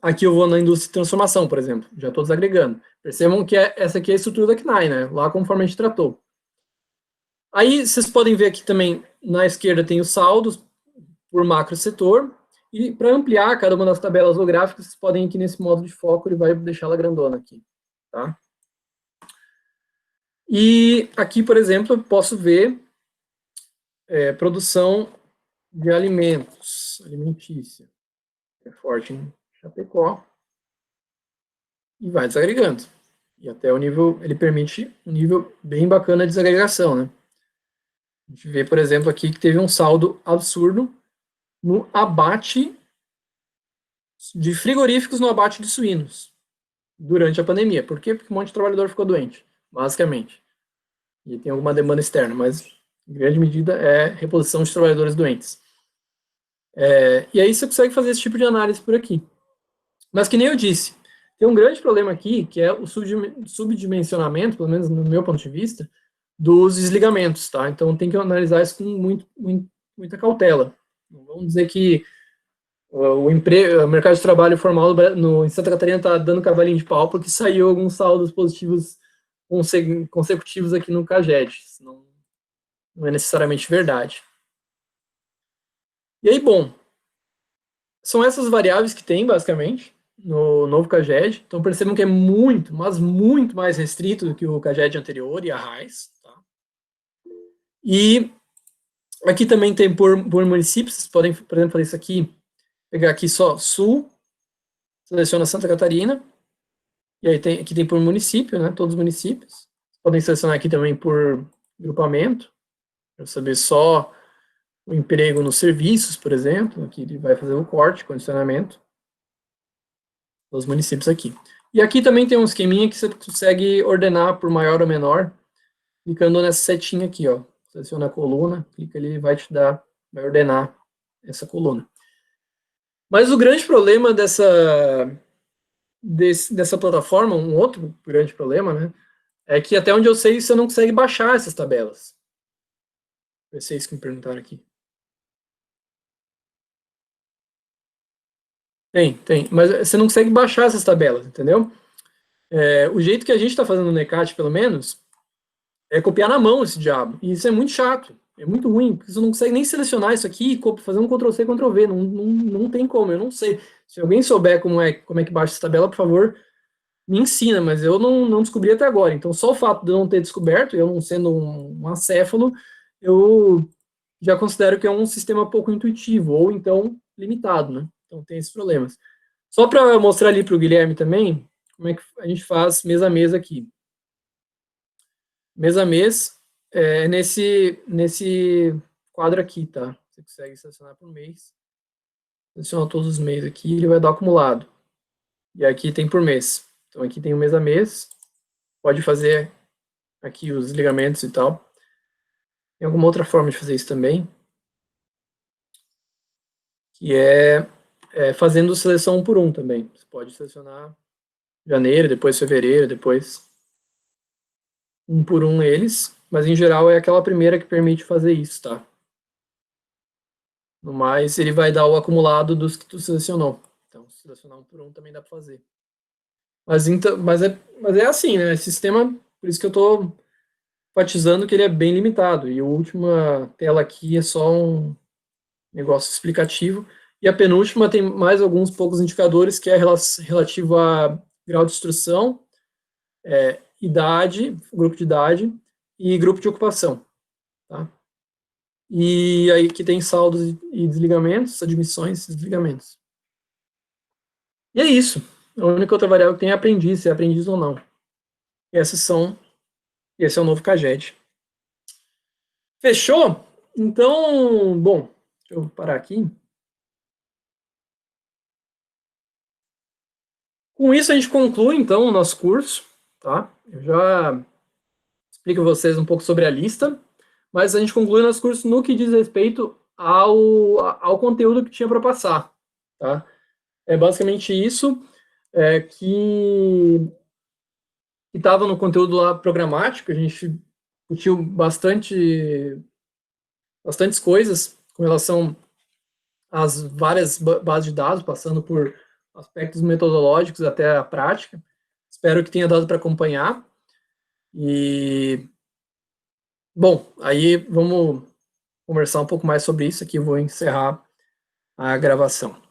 Aqui eu vou na indústria de transformação, por exemplo, já estou desagregando. Percebam que essa aqui é a estrutura da CNAE, né? Lá conforme a gente tratou. Aí vocês podem ver aqui também, na esquerda tem os saldos por macro setor, e para ampliar cada uma das tabelas geográficas, vocês podem ir aqui nesse modo de foco, ele vai deixar ela grandona aqui, tá? E aqui, por exemplo, eu posso ver produção de alimentos, alimentícia, é forte em Chapecó, e vai desagregando. E até o nível, ele permite um nível bem bacana de desagregação, né? A gente vê, por exemplo, aqui que teve um saldo absurdo no abate de frigoríficos no abate de suínos durante a pandemia. Por quê? Porque um monte de trabalhador ficou doente, basicamente. E tem alguma demanda externa, mas em grande medida é reposição de trabalhadores doentes. E aí você consegue fazer esse tipo de análise por aqui. Mas que nem eu disse, tem um grande problema aqui, que é o subdimensionamento, pelo menos no meu ponto de vista, dos desligamentos, tá? Então tem que analisar isso com muita cautela. Não vamos dizer que o mercado de trabalho formal em Santa Catarina está dando cavalinho de pau porque saiu alguns saldos positivos consecutivos aqui no CAGED. Não é necessariamente verdade. E aí, bom, são essas variáveis que tem, basicamente, no novo CAGED. Então, percebam que é muito, mas muito mais restrito do que o CAGED anterior e a RAIS. Tá? E aqui também tem por municípios. Vocês podem, por exemplo, fazer isso aqui, pegar aqui só Sul, seleciona Santa Catarina, e aí aqui tem por município, né, todos os municípios. Vocês podem selecionar aqui também por grupamento, para saber só o emprego nos serviços, por exemplo. Aqui ele vai fazer o corte, condicionamento dos municípios aqui. E aqui também tem um esqueminha que você consegue ordenar por maior ou menor, clicando nessa setinha aqui, ó. Seleciona a coluna, clica ali e vai ordenar essa coluna. Mas o grande problema dessa plataforma, um outro grande problema, né, é que até onde eu sei, você não consegue baixar essas tabelas. Vocês que me perguntaram aqui. Tem, mas você não consegue baixar essas tabelas, entendeu? O jeito que a gente está fazendo no NECAT, pelo menos, é copiar na mão esse diabo. E isso é muito chato, é muito ruim, porque você não consegue nem selecionar isso aqui e fazer um Ctrl-C, Ctrl-V, não tem como, eu não sei. Se alguém souber como é que baixa essa tabela, por favor, me ensina, mas eu não descobri até agora. Então, só o fato de eu não ter descoberto, eu não sendo um acéfalo, eu já considero que é um sistema pouco intuitivo, ou então limitado, né? Então, tem esses problemas. Só para mostrar ali para o Guilherme também, como é que a gente faz mês a mês aqui. Mês a mês é nesse quadro aqui, tá? Você consegue selecionar por mês. Seleciona todos os meses aqui, ele vai dar acumulado. E aqui tem por mês. Então aqui tem o mês a mês. Pode fazer aqui os ligamentos e tal. Tem alguma outra forma de fazer isso também, que é fazendo seleção um por um também. Você pode selecionar janeiro, depois fevereiro, depois um por um eles, mas em geral é aquela primeira que permite fazer isso, tá? No mais, ele vai dar o acumulado dos que tu selecionou. Então, selecionar um por um também dá para fazer. Mas é assim, né? Esse sistema, por isso que eu estou enfatizando que ele é bem limitado. E a última tela aqui é só um negócio explicativo. E a penúltima tem mais alguns poucos indicadores, que é relativo a grau de instrução, idade, grupo de idade e grupo de ocupação. Tá? E aí que tem saldos e desligamentos, admissões e desligamentos. E é isso. A única outra variável que tem é aprendiz, se é aprendiz ou não. E esse é o novo CAGED. Fechou? Então, bom, deixa eu parar aqui. Com isso, a gente conclui, então, o nosso curso, tá? Eu já explico a vocês um pouco sobre a lista, mas a gente conclui o nosso curso no que diz respeito ao conteúdo que tinha para passar, tá? É basicamente isso que estava no conteúdo lá programático. A gente discutiu bastantes coisas com relação às várias bases de dados, passando por aspectos metodológicos até a prática. Espero que tenha dado para acompanhar. E, bom, aí vamos conversar um pouco mais sobre isso aqui. Eu vou encerrar a gravação.